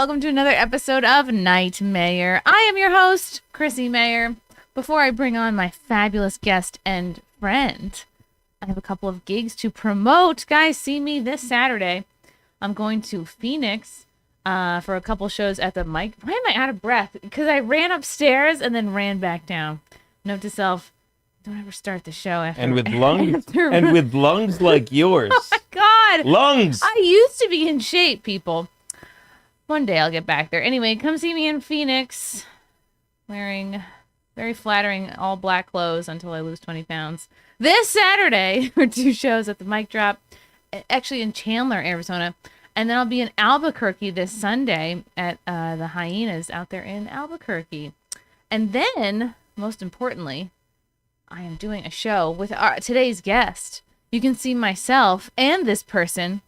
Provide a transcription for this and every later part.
welcome to another episode of NightMayr. I am your host, Chrissie Mayr. Before I bring on my fabulous guest and friend, I have a couple of gigs to promote. Guys, see me this Saturday. I'm going to Phoenix for a couple shows at the mic. Why am I out of breath? Because I ran upstairs and then ran back down. Note to self, don't ever start the show after. And with lungs like yours. Oh my God. Lungs. I used to be in shape, people. One day I'll get back there. Anyway, come see me in Phoenix, wearing very flattering all black clothes until I lose 20 pounds. This Saturday for 2 shows at the Mic Drop, actually in Chandler, Arizona. And then I'll be in Albuquerque this Sunday at the Hyenas out there in Albuquerque. And then, most importantly, I am doing a show with today's guest. You can see myself and this person.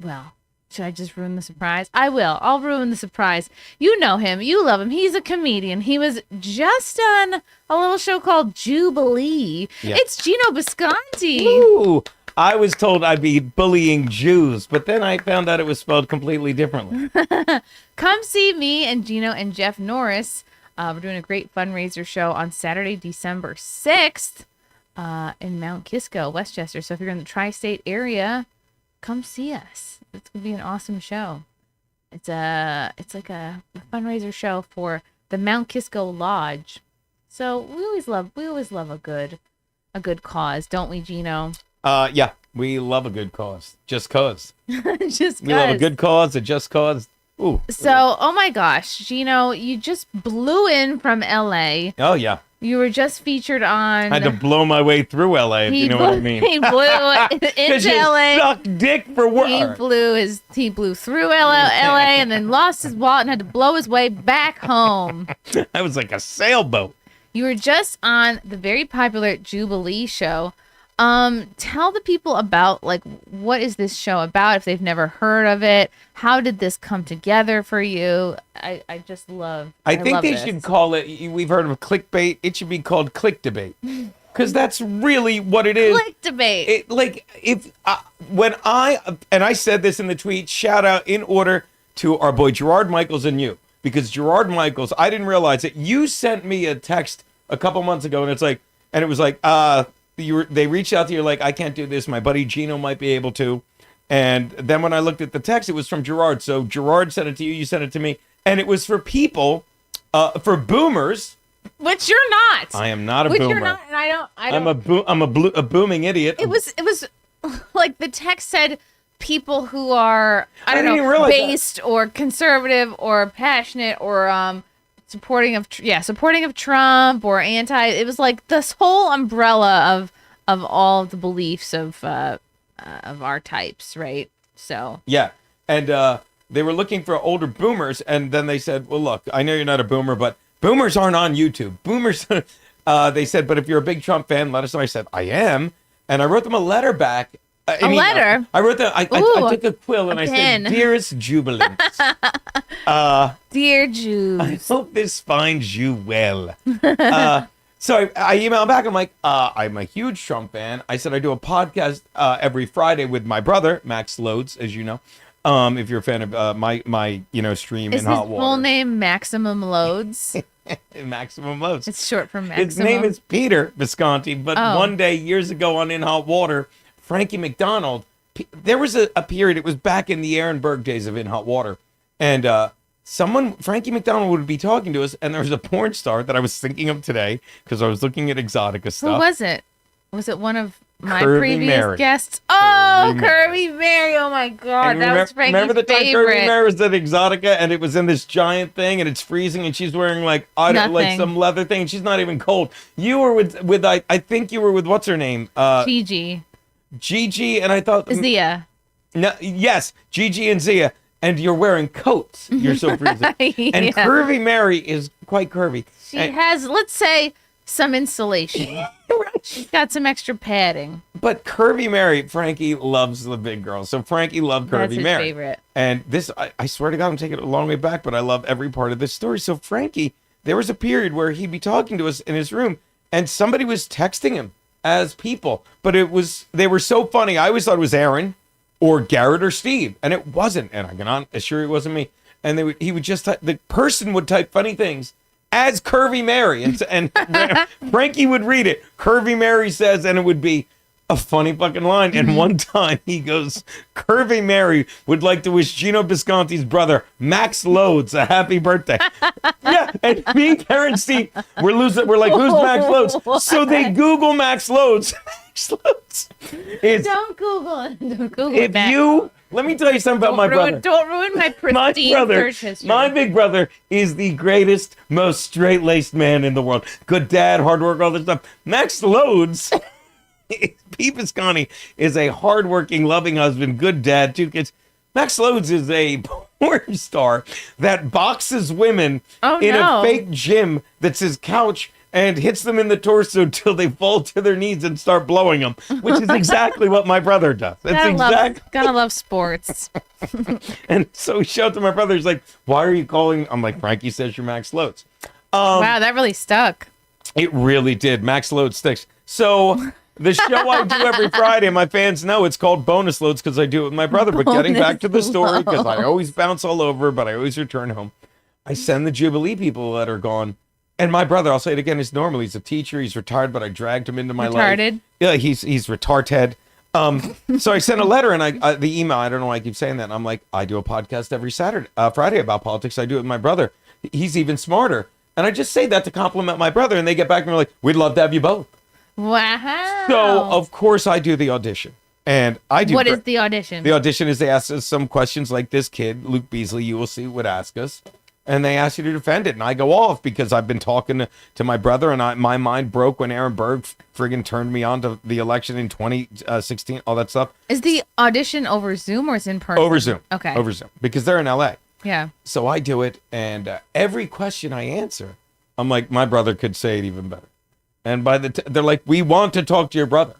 Well, should I just ruin the surprise? I will. I'll ruin the surprise. You know him. You love him. He's a comedian. He was just on a little show called Jubilee. Yeah. It's Geno Bisconte. Ooh, I was told I'd be bullying Jews, but then I found out it was spelled completely differently. Come see me and Geno and Jeff Norris. We're doing a great fundraiser show on Saturday, December 6th in Mount Kisco, Westchester. So if you're in the tri-state area, come see us. It's going to be an awesome show. It's like a fundraiser show for the Mount Kisco Lodge. So we always love a good cause, don't we, Geno? Yeah, we love a good cause. Just cause. Just we love a good cause, a just cause. Ooh. So, oh my gosh, Geno, you just blew in from LA. Oh yeah. You were just featured on. I had to blow my way through LA, if you know what I mean. He blew into LA. Suck dick for work. He blew through LA and then lost his wallet and had to blow his way back home. I was like a sailboat. You were just on the very popular Jubilee show. Tell the people about, like, what is this show about if they've never heard of it? How did this come together for you? I just love I think they should call it, we've heard of clickbait, it should be called click debate. Because that's really what it is. Click debate. When I said this in the tweet, shout out in order to our boy Gerard Michaels and you. Because Gerard Michaels, I didn't realize it. You sent me a text a couple months ago and it was like, they reached out to you like, I can't do this. My buddy Geno might be able to. And then when I looked at the text, it was from Gerard. So Gerard sent it to you. You sent it to me. And it was for people, for boomers. Which you're not. I am not a boomer. Which you're not. And I don't. I'm a booming idiot. It was like the text said people who are, I don't know, based or conservative or passionate or, supporting of Trump or anti. It was like this whole umbrella of all the beliefs of our types, right? So yeah, and they were looking for older boomers, and then they said, "Well, look, I know you're not a boomer, but boomers aren't on YouTube. Boomers." They said, "But if you're a big Trump fan, let us know." I said, "I am," and I wrote them a letter back. Letter? I wrote that. I took a quill and I said, "Dearest Jubilees, dear Jews, I hope this finds you well." So I emailed back. I'm like, I'm a huge Trump fan. I said I do a podcast every Friday with my brother Max Loads, as you know. If you're a fan of my stream in Hot Water. Is his full name Maximum Loads? Maximum Loads. It's short for Maximum. His name is Peter Bisconte, but one day years ago on In Hot Water, Frankie McDonald, there was a period, it was back in the Aaron Berg days of In Hot Water, and Frankie McDonald would be talking to us, and there was a porn star that I was thinking of today, because I was looking at Exotica stuff. Who was it? Was it one of my Curvy previous Mary. Guests? Oh, Curvy Mary. Oh my God, that was Frankie's Remember the time favorite. Curvy Mary was at Exotica, and it was in this giant thing, and it's freezing, and she's wearing like some leather thing, and she's not even cold. You were with I think you were with, what's her name? Gigi, and I thought Zia. No, yes, Gigi and Zia, and you're wearing coats. You're so freezing. Yeah. And Curvy Mary is quite curvy. She has, let's say, some insulation. She's got some extra padding. But Curvy Mary, Frankie loves the big girl, so Frankie loved Curvy Mary. That's his favorite. And this, I swear to God, I'm taking it a long way back, but I love every part of this story. So Frankie, there was a period where he'd be talking to us in his room, and somebody was texting him as people, but they were so funny. I always thought it was Aaron or Garrett or Steve, and it wasn't, and I can assure you it wasn't me. and he would just the person would type funny things as Curvy Mary, and Frankie would read it. Curvy Mary says, and it would be a funny fucking line. And one time he goes, Curvy Mary would like to wish Geno Bisconte's brother, Max Loads, a happy birthday. Yeah, and me and Karen Steve, we're like, who's Max Loads? So they Google Max Loads. Max Loads. Don't Google it. Don't Google it. Let me tell you something about my brother. Don't ruin my pristine search history. My big brother is the greatest, most straight-laced man in the world. Good dad, hard work, all this stuff. Max Loads... Pete Bisconte is a hardworking, loving husband, good dad, 2 kids. Max Loads is a porn star that boxes women in a fake gym that's his couch and hits them in the torso till they fall to their knees and start blowing them, which is exactly what my brother does. Gotta love sports. And so he showed to my brother, he's like, why are you calling? I'm like, Frankie says you're Max Loads. Wow, that really stuck. It really did. Max Loads sticks. So... the show I do every Friday, my fans know it's called Bonus Loads because I do it with my brother. But getting back to the story, because I always bounce all over, but I always return home. I send the Jubilee people that are gone. And my brother, I'll say it again, is normal. He's a teacher. He's retired, but I dragged him into my life. Retarded? Yeah, he's retarded. So I sent a letter and the email, I don't know why I keep saying that. And I'm like, I do a podcast every Friday about politics. I do it with my brother. He's even smarter. And I just say that to compliment my brother. And they get back and they're like, we'd love to have you both. Wow. So, of course, I do the audition. And I do. What is the audition? The audition is they ask us some questions like this kid, Luke Beasley, you will see, would ask us. And they ask you to defend it. And I go off because I've been talking to my brother, and my mind broke when Aaron Berg friggin' turned me on to the election in 2016, all that stuff. Is the audition over Zoom or is it in person? Over Zoom. Okay. Over Zoom. Because they're in LA. Yeah. So I do it, and every question I answer, I'm like, my brother could say it even better. And they're like, we want to talk to your brother.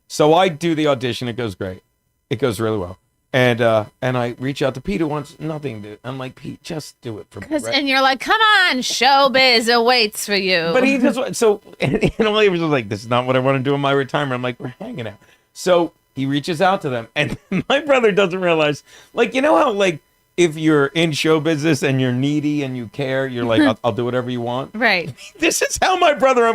So I do the audition. It goes great. It goes really well. And I reach out to Pete, who wants nothing to. I'm like, Pete, just do it for me. Right? And you're like, come on, showbiz awaits for you. But he just so and all he was like, this is not what I want to do in my retirement. I'm like, we're hanging out. So he reaches out to them, and my brother doesn't realize, like, you know how like if you're in show business and you're needy and you care, you're like, I'll do whatever you want. Right. This is how my brother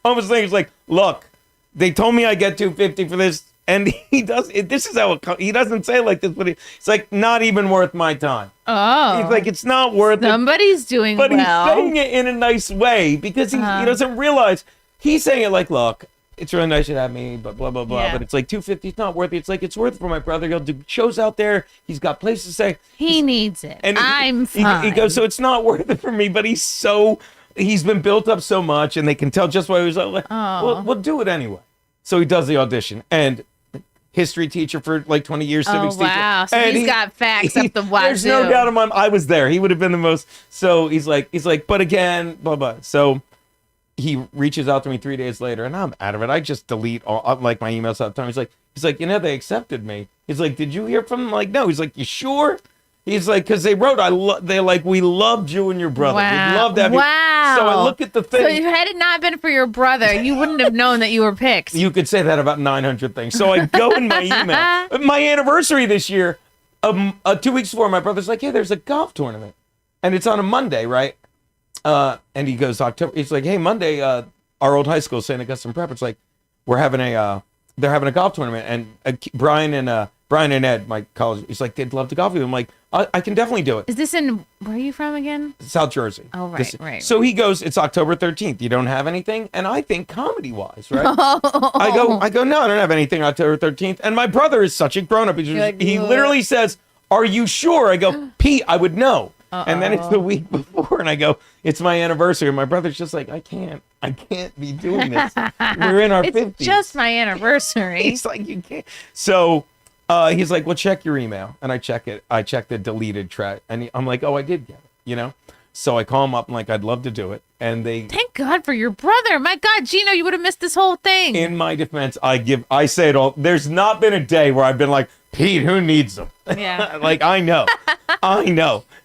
almost thinks. He's like, look, they told me I get $250 for this, and he does. This is how he doesn't say it like this, but it's like not even worth my time. Oh, he's like, it's not worth Somebody's doing but well. He's saying it in a nice way because he doesn't realize he's saying it like, look, it's really nice to have me, but blah, blah, blah. Yeah. But it's like $250, it's not worth it. It's like, it's worth it for my brother. He'll do shows out there. He's got places to say. He needs it. And I'm fine. He goes, so it's not worth it for me, but he's been built up so much, and they can tell just why he was like, well, we'll do it anyway. So he does the audition, and history teacher for like 20 years, civics teacher. Wow. So he's got facts up the wazoo. There's no doubt in my mind. I was there. He would have been the most. So he's like, but again, blah, blah. So he reaches out to me 3 days later, and I'm out of it. I just delete all like my emails all the time. He's like, they accepted me. He's like, did you hear from them? I'm like, no. He's like, you sure? He's like, because they wrote, they're like, we loved you and your brother. Wow. We loved having you. So I look at the thing. So had it not been for your brother, you wouldn't have known that you were picked. You could say that about 900 things. So I go in my email. My anniversary this year, 2 weeks before, my brother's like, hey, there's a golf tournament. And it's on a Monday, right? And he goes, October. He's like, hey, Monday, our old high school, St. Augustine Prep. It's like, they're having a golf tournament. And Brian and Ed, my college, he's like, they'd love to golf with you. I'm like, I can definitely do it. Is this in, where are you from again? South Jersey. Oh, right, right. So he goes, it's October 13th. You don't have anything? And I think comedy-wise, right? I go, no, I don't have anything October 13th. And my brother is such a grown-up. He literally says, are you sure? I go, Pete, I would know. And then it's the week before, and I go, it's my anniversary. And my brother's just like, I can't be doing this. We're in our 50s. It's just my anniversary. He's like, you can't. So he's like, well, check your email. And I check it. I check the deleted track. And I'm like, oh, I did get it, you know? So I call him up. I'm like, I'd love to do it. And thank God for your brother. My God, Geno, you would have missed this whole thing. In my defense, I say it all. There's not been a day where I've been like, Pete, who needs them? Yeah. Like, I know.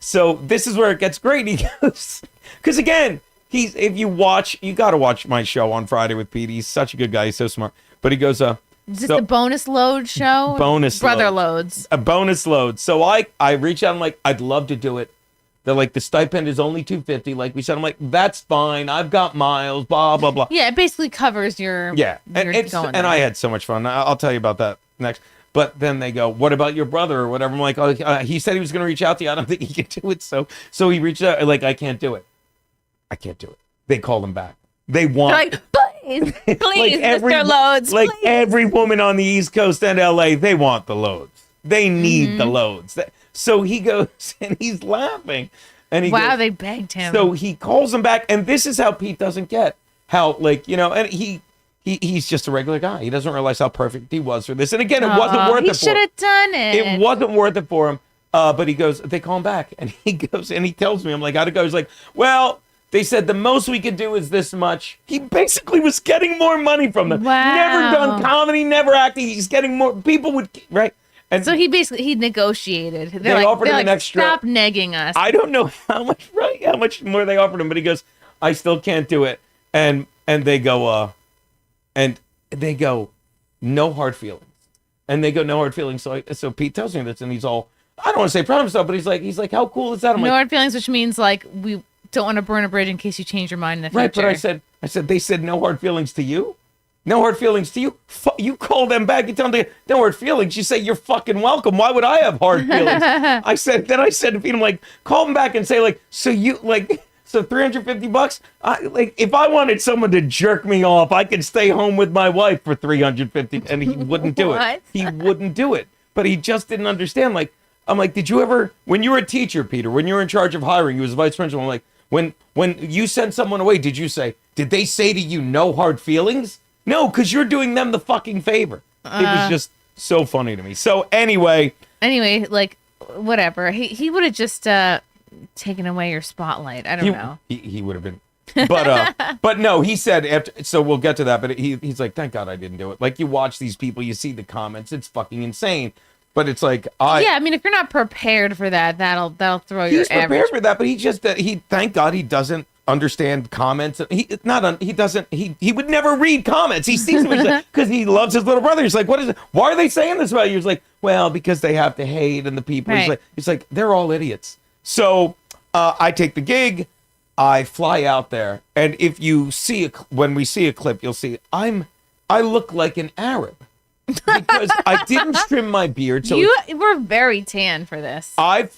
So this is where it gets great. He goes, because again, if you got to watch my show on Friday with Pete. He's such a good guy. He's so smart. But he goes, is this the bonus load show? Bonus Brother loads. A bonus load. So I reach out. I'm like, I'd love to do it. They're like, the stipend is only $250. Like we said, I'm like, that's fine. I've got miles, blah, blah, blah. Yeah, it basically covers your... Yeah, and I had so much fun. I'll tell you about that next. But then they go, what about your brother or whatever? I'm like, oh, he said he was going to reach out to you. I don't think he can do it. So he reached out. Like, I can't do it. I can't do it. They call him back. They want... They're like, please, please, Mr. Loads, like please. every woman on the East Coast and LA, they want the loads. They need the loads. So he goes and he's laughing. And he goes, they begged him. So he calls him back. And this is how Pete doesn't get how, like, you know, and he's just a regular guy. He doesn't realize how perfect he was for this. And again, it wasn't worth it for him. He should have done it. It wasn't worth it for him. But he goes, they call him back. And he goes, and he tells me, I'm like, how'd it go? He's like, well, they said the most we could do is this much. He basically was getting more money from them. Wow. Never done comedy, never acting. He's getting more. People would, right? And so he negotiated. They offered him an extra. Stop negging us. I don't know how much more they offered him, but he goes, I still can't do it. And they go, no hard feelings. And they go, no hard feelings. So Pete tells me this, and he's all, I don't want to say proud of himself, but he's like, how cool is that? I'm no like, hard feelings, which means like we don't want to burn a bridge in case you change your mind in the future. Right, but I said, they said no hard feelings to you? No hard feelings to you? You call them back, you tell them no hard feelings. You say, you're fucking welcome. Why would I have hard feelings? I said to Pete, I'm like, call them back and say, like, so $350? Like, if I wanted someone to jerk me off, I could stay home with my wife for $350, and he wouldn't do it. He wouldn't do it. But he just didn't understand. Like, I'm like, did you ever, when you were a teacher, Peter, when you were in charge of hiring, you was a vice principal, I'm like, when you sent someone away, did they say to you, no hard feelings? No, because you're doing them the fucking favor. It was just so funny to me. So anyway, like, whatever. He would have just taken away your spotlight. I don't know. He would have been. But no, he said, so we'll get to that, but he's like, thank God I didn't do it. Like, you watch these people, you see the comments, it's fucking insane. But it's like, yeah, I mean, if you're not prepared for that, that'll throw your average. He's prepared for that, but thank God he doesn't understand comments. He would never read comments. He sees them because he loves his little brother. He's like, what is it? Why are they saying this about you? He's like, well, because they have to hate and the people. Right. He's like, they're all idiots. So I take the gig, I fly out there, and if you see when we see a clip, you'll see I look like an Arab. Because I didn't trim my beard. So you were very tan for this. But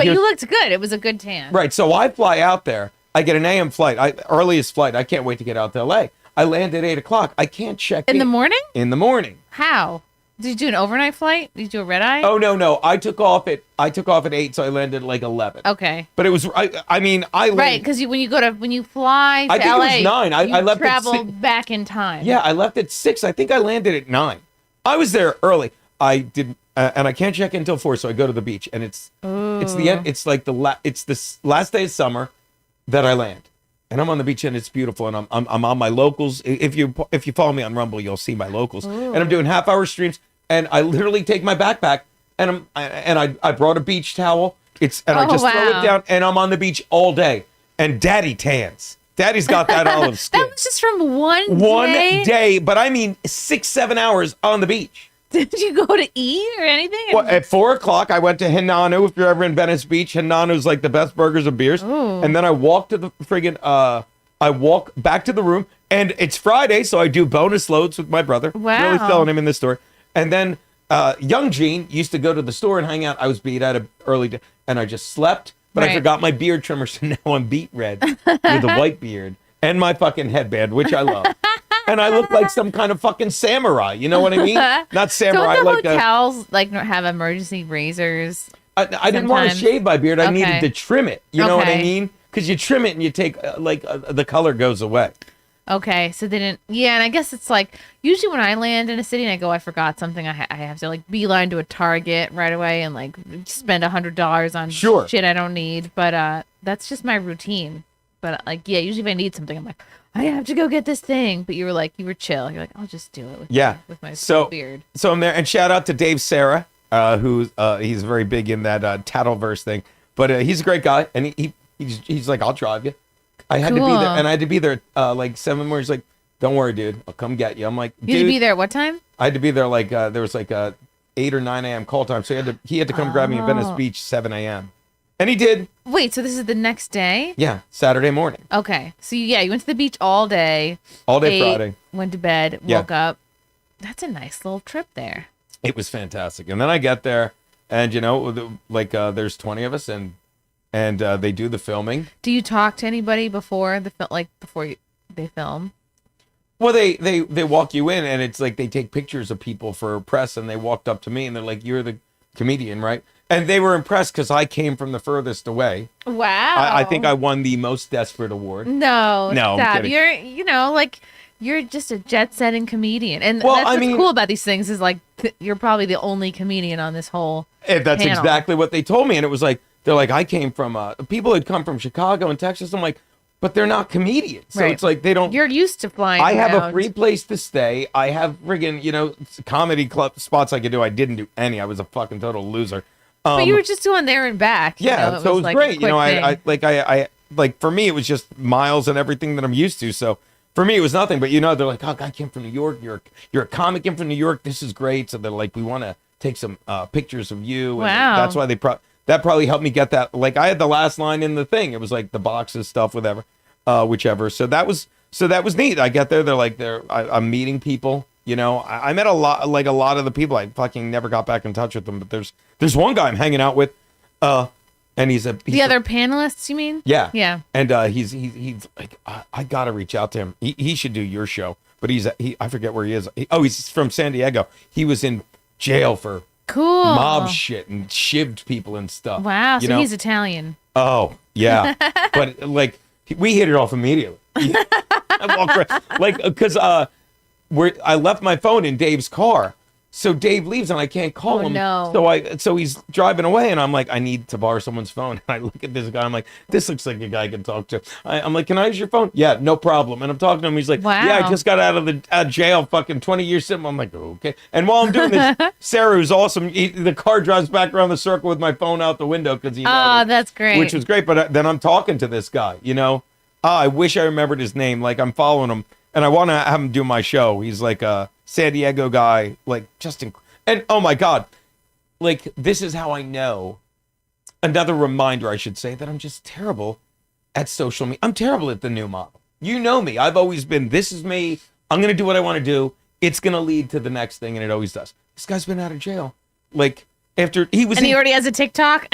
you looked good. It was a good tan. Right. So I fly out there. I get an AM flight. Earliest flight. I can't wait to get out to LA. I land at 8 o'clock. I can't check in the morning. In the morning. How? Did you do an overnight flight? Did you do a red eye? Oh no. I took off at 8, so I landed at like 11. Okay. But it was I landed, right, because when you fly to I think LA, it was 9. I left travel back in time. Yeah, I left at 6. I think I landed at 9. I was there early. I did, and I can't check in until 4, so I go to the beach, and it's the end. It's like it's the last day of summer that I land, and I'm on the beach, and it's beautiful, and I'm on my locals. If you follow me on Rumble, you'll see my locals, and I'm doing half-hour streams, and I literally take my backpack, and I brought a beach towel. I just throw it down, and I'm on the beach all day, and Daddy tans. Daddy's got that olive skin. That was just from one day? One day, but I mean 6-7 hours on the beach. Did you go to eat or anything? Well, at 4 o'clock, I went to Hinanu. If you're ever in Venice Beach, Hinanu's like the best burgers and beers. Ooh. And then I walked to the I walk back to the room, and it's Friday, so I do bonus loads with my brother. Wow. Really selling him in the store. And then young Gene used to go to the store and hang out. I was beat at an early day, and I just slept. But I forgot my beard trimmer, so now I'm beat red with a white beard and my fucking headband, which I love. And I look like some kind of fucking samurai. You know what I mean? Not samurai. Don't the hotels have emergency razors? I didn't want to shave my beard. I needed to trim it. You know what I mean? Because you trim it and you take the color goes away. Okay, so they didn't. Yeah, and I guess it's like usually when I land in a city and I go, I forgot something, I have to like beeline to a Target right away and like spend $100 on shit I don't need. But that's just my routine. But like, yeah, usually if I need something, I'm like, I have to go get this thing. But you were chill. You're like, I'll just do it with my beard. So I'm there, and shout out to Dave Sarah, who's he's very big in that Tattleverse thing. But he's a great guy, and he's like, I'll drive you. I had to be there, and I had to be there like 7 more. He's like, don't worry, dude. I'll come get you. I'm like, dude. You had to be there at what time? I had to be there like, there was like 8 or 9 a.m. call time. So he had to come grab me in Venice Beach 7 a.m. And he did. Wait, so this is the next day? Yeah, Saturday morning. Okay. So, yeah, you went to the beach all day. All day ate, Friday. Went to bed, Yeah. woke up. That's a nice little trip there. It was fantastic. And then I get there, and, there's 20 of us, and they do the filming. Do you talk to anybody before they film? Well, they walk you in, and it's like they take pictures of people for press, and they walked up to me, and they're like, "You're the comedian, right?" And they were impressed because I came from the furthest away. Wow. I think I won the most desperate award. No, I'm stop. kidding. You're just a jet-setting comedian. And Well, that's I what's mean- cool about these things is, like, you're probably the only comedian on this whole And that's panel. exactly what they told me. And it was like, they're like, I came from, people had come from Chicago and Texas. I'm like, but they're not comedians. So Right. it's like, they don't. You're used to flying I have a around. free place to stay. I have friggin', comedy club spots I could do. I didn't do any. I was a fucking total loser. But you were just doing there and back. Yeah, so it was like great. a quick thing. I for me, it was just miles and everything that I'm used to. So for me, it was nothing. But they're like, oh, I came from New York. You're a comic in from New York. This is great. So they're like, we want to take some pictures of you. And Wow. that's why that probably helped me get that. Like I had the last line in the thing. It was like the boxes stuff, whatever, whichever. So that was neat. I get there. They're like, I'm meeting people. I met a lot of the people. I fucking never got back in touch with them. But there's one guy I'm hanging out with. And he's The other panelists, you mean? yeah. Yeah. And he's like, I gotta reach out to him. He should do your show. But I forget where he is. He's from San Diego. He was in jail for Cool. mob shit and shivved people and stuff. Wow. So know? he's Italian. Oh yeah. But like we hit it off immediately. I walked right, like because I left my phone in Dave's car. So Dave leaves and I can't call him. No. So he's driving away and I'm like, I need to borrow someone's phone. And I look at this guy. I'm like, this looks like a guy I can talk to. I'm like, can I use your phone? Yeah, no problem. And I'm talking to him. He's like, Wow. yeah, I just got out of jail, fucking 20 years sitting. I'm like, okay. And while I'm doing this, Sarah, who's awesome, the car drives back around the circle with my phone out the window because he noticed, that's great. which was great. But then I'm talking to this guy, I wish I remembered his name. Like I'm following him and I want to have him do my show. He's like a San Diego guy, like and oh my God, like this is how I know. Another reminder, I should say, that I'm just terrible at social media. I'm terrible at the new model. You know me. I've always been, this is me. I'm going to do what I want to do. It's going to lead to the next thing, and it always does. This guy's been out of jail. Like, after he was and he already has a TikTok?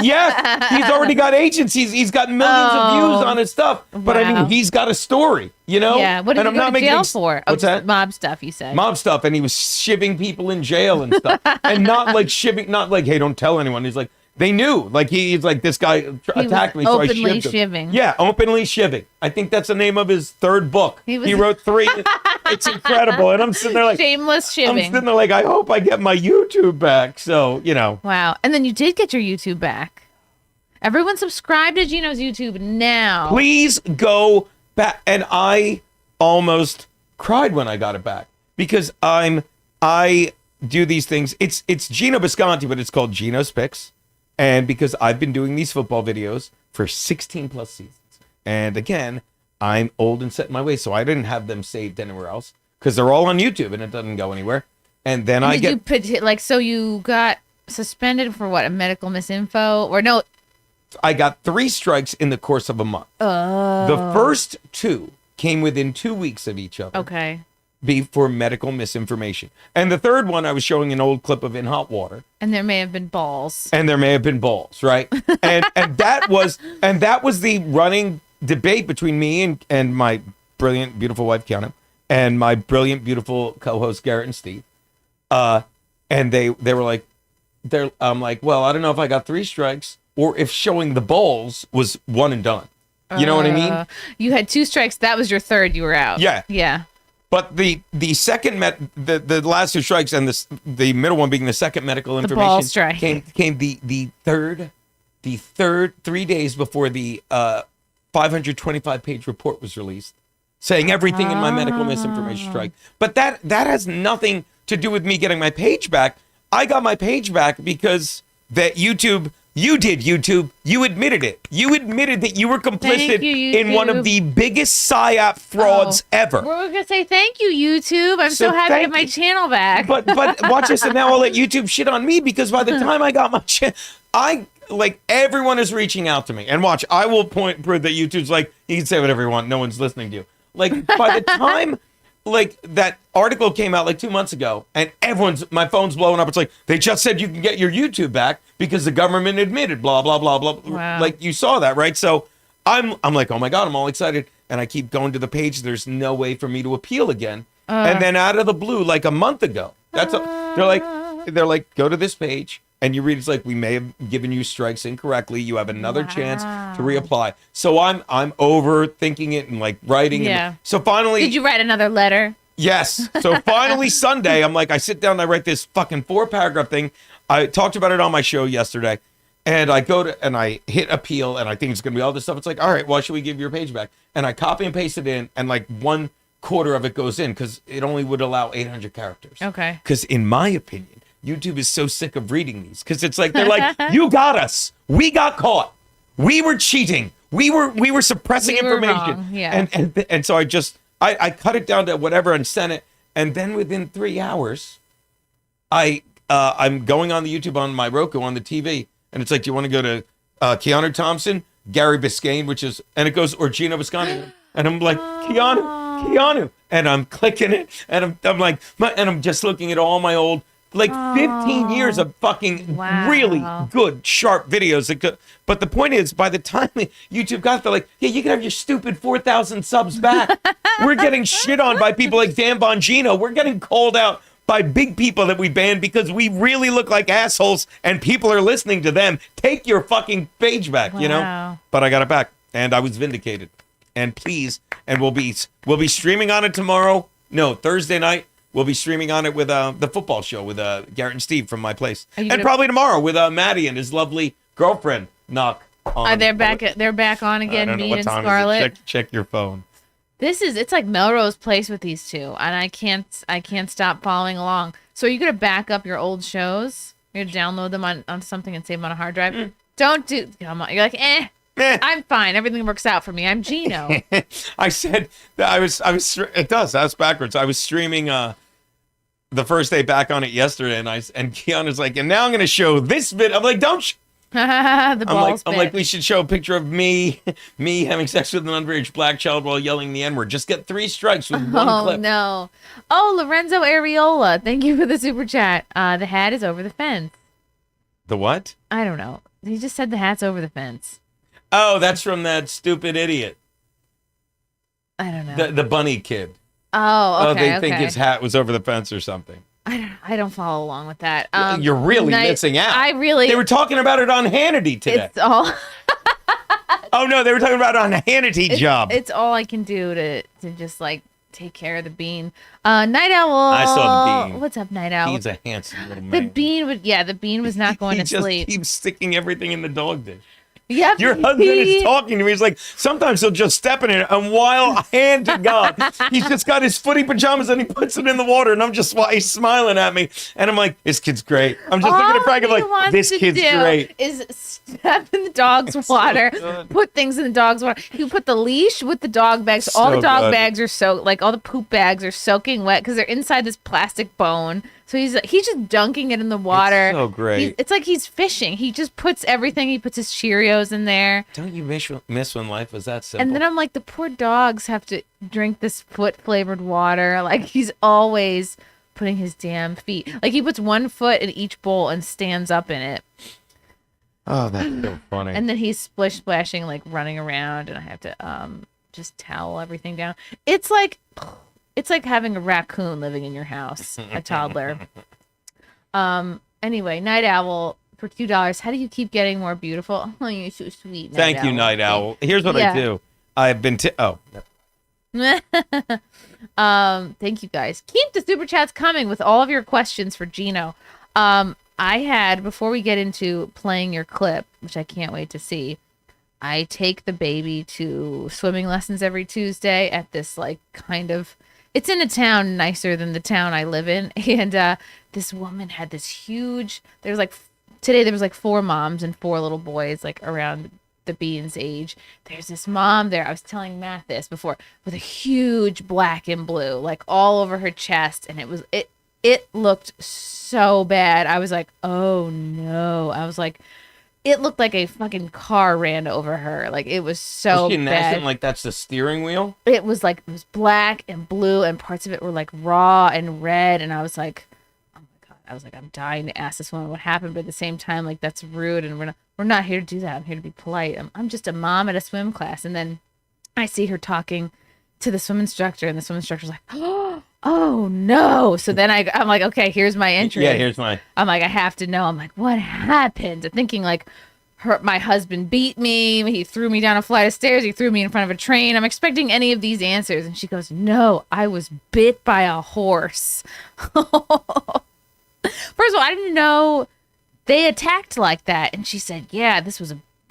Yes, he's already got agents. He's got millions of views on his stuff. But I Wow. mean, he's got a story, Yeah. What did and he go to jail for? What's that? Mob stuff, you said. Mob stuff, and he was shivving people in jail and stuff, and not like shivving, not like, hey, don't tell anyone. He's like, they knew, like he's like, this guy attacked me, so I openly shivved him. shivving. Yeah, openly shivving. I think that's the name of his third book. He He, was- wrote 3. It's incredible, and I'm sitting there like, Shameless I'm shivving. sitting there like, I hope I get my YouTube back. So Wow. And then you did get your YouTube back. Everyone subscribe to Geno's YouTube now. please go back. And I almost cried when I got it back because I do these things. It's Geno Bisconte, but it's called Geno's Picks. And because I've been doing these football videos for 16 plus seasons. And again, I'm old and set in my ways, so I didn't have them saved anywhere else because they're all on YouTube and it doesn't go anywhere. And then And so you got suspended for what? A medical misinfo? Or no? I got 3 strikes in the course of a month. The first 2 came within 2 weeks of each other. Okay. For medical misinformation. And the third one, I was showing an old clip of In Hot Water. And there may have been balls. And there may have been balls, right? and that was the running debate between me and my brilliant, beautiful wife, Kiana, and my brilliant, beautiful co-host, Garrett and Steve. And they were like, I'm like, well, I don't know if I got 3 strikes or if showing the balls was one and done. You know what I mean? You had 2 strikes. That was your third. You were out. Yeah. Yeah. But the second the last 2 strikes and the middle one being the second medical information ball strike. came the third 3 days before the 525-page report was released, saying everything in my medical misinformation strike. But that has nothing to do with me getting my page back. I got my page back because that YouTube You did, YouTube. You admitted it. You admitted that you were complicit in one of the biggest psyop frauds ever. We're going to say thank you, YouTube. I'm so happy to get my channel back. But watch this, and now I'll let YouTube shit on me because by the time I got my channel, everyone is reaching out to me. And watch, I will prove that YouTube's like, you can say whatever you want. No one's listening to you. Like, by the time... Like that article came out like 2 months ago, and my phone's blowing up. It's like they just said you can get your YouTube back because the government admitted blah blah blah blah. Wow. Like you saw that, right? So I'm like, oh my god, I'm all excited, and I keep going to the page. There's no way for me to appeal again. And then out of the blue, like a month ago, they're like, go to this page. And you read, it's like, we may have given you strikes incorrectly. You have another chance to reapply. So I'm overthinking it and like writing. Yeah. So finally. Did you write another letter? Yes. So finally Sunday, I'm like, I sit down and I write this fucking 4-paragraph thing. I talked about it on my show yesterday. And I go to, and I hit appeal, and I think it's going to be all this stuff. It's like, all right, why should we give your page back? And I copy and paste it in, and like 1/4 of it goes in because it only would allow 800 characters. Okay. Because in my opinion, YouTube is so sick of reading these because it's like they're like, you got us, we got caught, we were cheating, we were suppressing information, wrong. Yeah. And so I cut it down to whatever and sent it, and then within 3 hours, I'm going on the YouTube on my Roku on the TV, and it's like, do you want to go to Keanu Thompson, Gary Biscayne, and it goes, or Geno Bisconte, and I'm like, Keanu, and I'm clicking it, and I'm like, and I'm just looking at all my old. Like 15 years of fucking really good, sharp videos. But the point is, by the time YouTube got, they're like, yeah, you can have your stupid 4,000 subs back. We're getting shit on by people like Dan Bongino. We're getting called out by big people that we banned because we really look like assholes and people are listening to them. Take your fucking page back, you know? But I got it back and I was vindicated. And please, and we'll be streaming on it tomorrow. No, Thursday night. We'll be streaming on it with the football show with Garrett and Steve from my place, and probably tomorrow with Maddie and his lovely girlfriend. Knock on. They're back on again. Me and Scarlett. Check your phone. It's like Melrose Place with these two, and I can't stop following along. So are you gonna back up your old shows? You're gonna download them on something and save them on a hard drive? Don't do. Come on. You're like, I'm fine. Everything works out for me. I'm Geno. I said that I was. It does. That's backwards. I was streaming the first day back on it yesterday, and Keanu's like, and now I'm going to show this bit. I'm like, don't. The balls. I'm like, we should show a picture of me having sex with an underage black child while yelling the N-word. Just get 3 strikes with one clip. Oh no. Oh, Lorenzo Areola. Thank you for the super chat. The hat is over the fence. The what? I don't know. He just said the hat's over the fence. Oh, that's from that stupid idiot. I don't know. The bunny kid. Oh, okay. They think his hat was over the fence or something. I don't follow along with that. You're really missing out. They were talking about it on Hannity today. It's all. Oh no, they were talking about it on a Hannity job. It's all I can do to just like take care of the bean. Night Owl. I saw the bean. What's up, Night Owl? He's a handsome little man. The bean was not going to sleep. He just keeps sticking everything in the dog dish. Yep. Your husband is talking to me. He's like, sometimes he'll just step in it, and while, hand to God, he's just got his footy pajamas and he puts it in the water, and he's smiling at me, and I'm like, this kid's great. I'm just looking at Frank, I'm like, this kid's great. Is step in the dog's water, put things in the dog's water. You put the leash with the dog bags. All the dog bags are soaked, like all the poop bags are soaking wet because they're inside this plastic bone. So he's just dunking it in the water. It's so great. It's like he's fishing. He just puts everything. He puts his Cheerios in there. Don't you miss when life was that simple? And then I'm like, the poor dogs have to drink this foot-flavored water. Like, he's always putting his damn feet. Like, he puts 1 foot in each bowl and stands up in it. Oh, that's so funny. And then he's splashing, like, running around, and I have to just towel everything down. It's like having a raccoon living in your house, a toddler. Anyway, Night Owl for $2. How do you keep getting more beautiful? Oh, you're so sweet. Thank you, Night Owl. Here's what I do. I've been thank you guys. Keep the super chats coming with all of your questions for Geno. I had, before we get into playing your clip, which I can't wait to see, I take the baby to swimming lessons every Tuesday at this like kind of, it's in a town nicer than the town I live in. And this woman had this huge, there's like today there was like 4 moms and 4 little boys like around the Bean's age. There's this mom there. I was telling Matt this before, with a huge black and blue, like all over her chest, and it looked so bad. I was like, oh no. I was like, it looked like a fucking car ran over her. Like it was so Was she in an accident, bad. like that's the steering wheel? It was black and blue, and parts of it were like raw and red, and I was like, oh my God. I was like, I'm dying to ask this woman what happened, but at the same time, like that's rude, and we're not here to do that. I'm here to be polite. I'm just a mom at a swim class. And then I see her talking to the swim instructor, and the swim instructor's like, oh no. So then I'm like, okay, here's my entry. Yeah, here's mine. I'm like, I have to know. I'm like, what happened? And thinking like, my husband beat me. He threw me down a flight of stairs. He threw me in front of a train. I'm expecting any of these answers. And she goes, no, I was bit by a horse. First of all, I didn't know they attacked like that. And she said, yeah,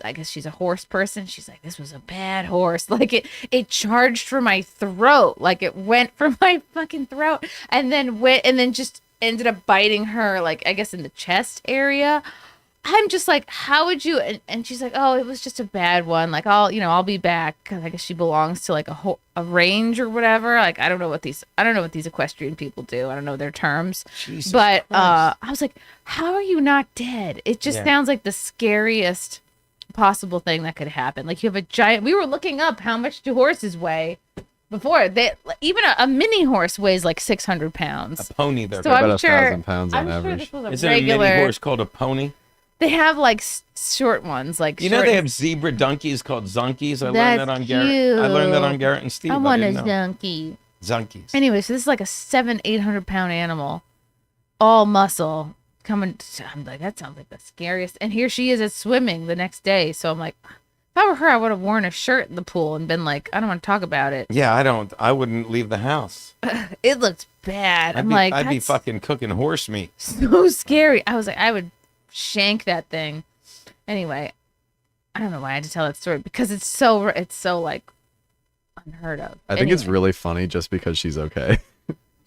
I guess she's a horse person. She's like, this was a bad horse. Like it charged for my throat. Like it went for my fucking throat and then just ended up biting her, like, I guess in the chest area. I'm just like, how would you? And she's like, oh, it was just a bad one. Like, I'll be back. 'Cause I guess she belongs to like a range or whatever. Like, I don't know what these equestrian people do. I don't know their terms. Jesus but Christ. I was like, how are you not dead? It just Yeah. sounds like the scariest possible thing that could happen. Like you have a giant. We were looking up how much do horses weigh before. Even a mini horse weighs like 600 pounds. A pony, though. So About I'm 1,000 pounds on I'm sure average. this was a Is there a regular. mini horse called a pony? They have like short ones, like You know short- they have zebra donkeys called zonkies. I learned That's that on Garrett. cute. I learned that on Garrett and Steve. I want a didn't know. donkey. Zonkies. Anyway, so this is like a 800 pound animal, all muscle coming. I'm like, that sounds like the scariest. And here she is at swimming the next day. So I'm like, if I were her, I would have worn a shirt in the pool and been like, I don't want to talk about it. Yeah, I wouldn't leave the house. It looked bad. I'd be that's fucking cooking horse meat. so scary. I was like, I would shank that thing. Anyway, I don't know why I had to tell that story because it's so like unheard of. I think it's Anyway. really funny just because she's okay.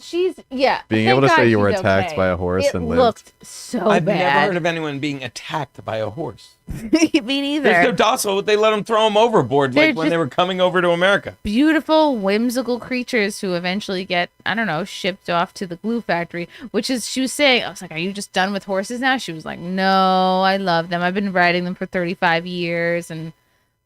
She's yeah. Being thank able to God say you were she's attacked okay. by a horse It and lived. looked so I've bad. never heard of anyone being attacked by a horse. Me neither. They're so docile, they let them throw them overboard They're like when just- they were coming over to America. Beautiful, whimsical creatures who eventually get, I don't know, shipped off to the glue factory, which is, she was saying, I was like, are you just done with horses now? She was like, no, I love them. I've been riding them for 35 years. And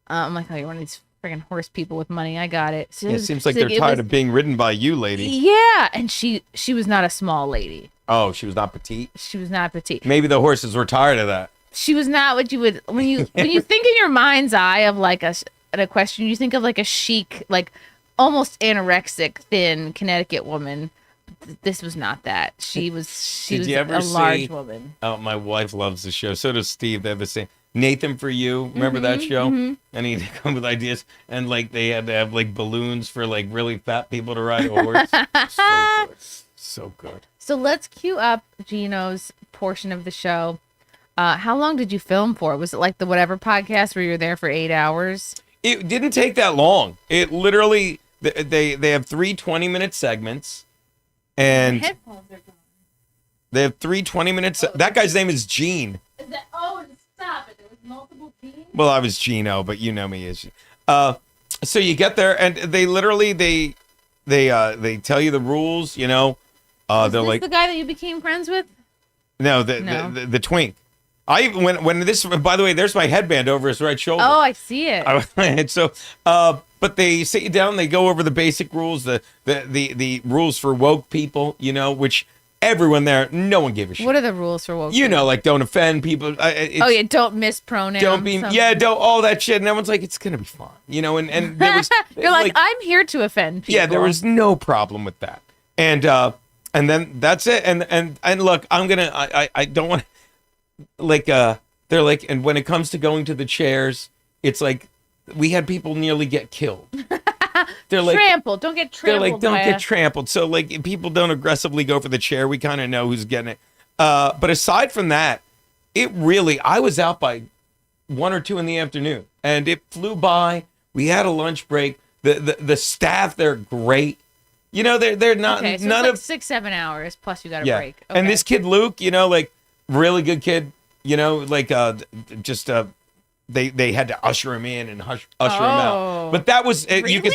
I'm like, oh, you're one of these freaking horse people with money. I got it. So Yeah, it seems like she's they're it tired was- of being ridden by you, lady. Yeah. And she was not a small lady. Oh, she was not petite? She was not petite. Maybe the horses were tired of that. She was not what you would, when you think in your mind's eye of like an equestrian, you think of like a chic, like almost anorexic, thin Connecticut woman. This was not that. She was Did you ever a large see- woman. Oh, my wife loves the show. So does Steve. They have the same. Nathan for You. Remember that show? And he'd come with ideas. And like they had to have like balloons for like really fat people to ride a horse. So good. So good. So let's cue up Geno's portion of the show. How long did you film for? Was it like the whatever podcast where you're there for 8 hours? It didn't take that long. It literally, they have 3 20-minute segments. And Headphones are gone. they have 3 20-minute That guy's name is Gene. Is that, stop it. There was multiple teams? Well, I was Geno, but you know me as so you get there and they literally they tell you the rules, you know. Is They're this like the guy that you became friends with? no, No. the twink. I even when this, by the way, there's my headband over his right shoulder. Oh, I see it. And so but they sit you down, they go over the basic rules, the rules for woke people, you know, which everyone there, no one gave a shit. What are the rules for woke? You know, like don't offend people. Oh yeah, don't mispronounce. don't be don't all that shit, and everyone's like, it's gonna be fine, you know. And there was You're like, I'm here to offend people. yeah, there was no problem with that, and then that's it, and look, I don't want like they're like, and when it comes to going to the chairs, it's like we had people nearly get killed. They're like trampled. Don't get they're trampled. like don't by get trampled. So like if people don't aggressively go for the chair, we kind of know who's getting it. But aside from that, it really, I was out by 1 or 2 in the afternoon, and it flew by. We had a lunch break. The staff, they're great. You know, they're not Okay, so none it's like of 6-7 hours plus you got a yeah. break. And Okay. this kid Luke, you know, like really good kid. You know, like just they had to usher him in and usher him out. But that was you could.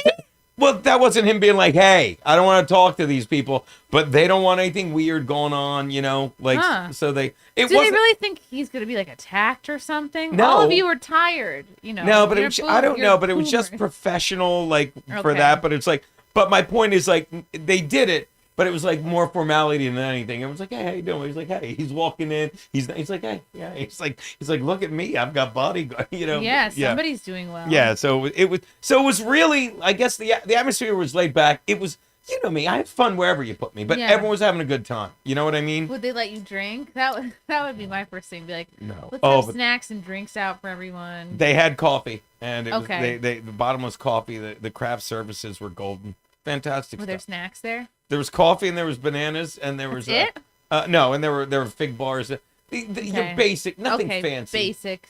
Well, that wasn't him being like, "Hey, I don't want to talk to these people," but they don't want anything weird going on, you know. Like, so they. Do they really think he's gonna be like attacked or something? No. All of you are tired, you know. No, but I don't know, but it was just professional, like for that. But it's like, but my point is like they did it, but it was like more formality than anything. It was like, "Hey, how you doing?" He's like, "Hey," he's walking in. He's like, "Hey, yeah." He's like, "Look at me, I've got bodyguard," you know. Yeah, somebody's doing well. Yeah, so it was really, I guess the atmosphere was laid back. It was, you know me, I have fun wherever you put me, but everyone was having a good time. You know what I mean? Would they let you drink? That would be my first thing. Be like, no. Let's have snacks and drinks out for everyone. They had coffee, and it was the bottomless coffee. The craft services were golden, fantastic. Were there snacks there? There was coffee and there was bananas and there was no, and there were fig bars. Your basic, nothing fancy. Basic.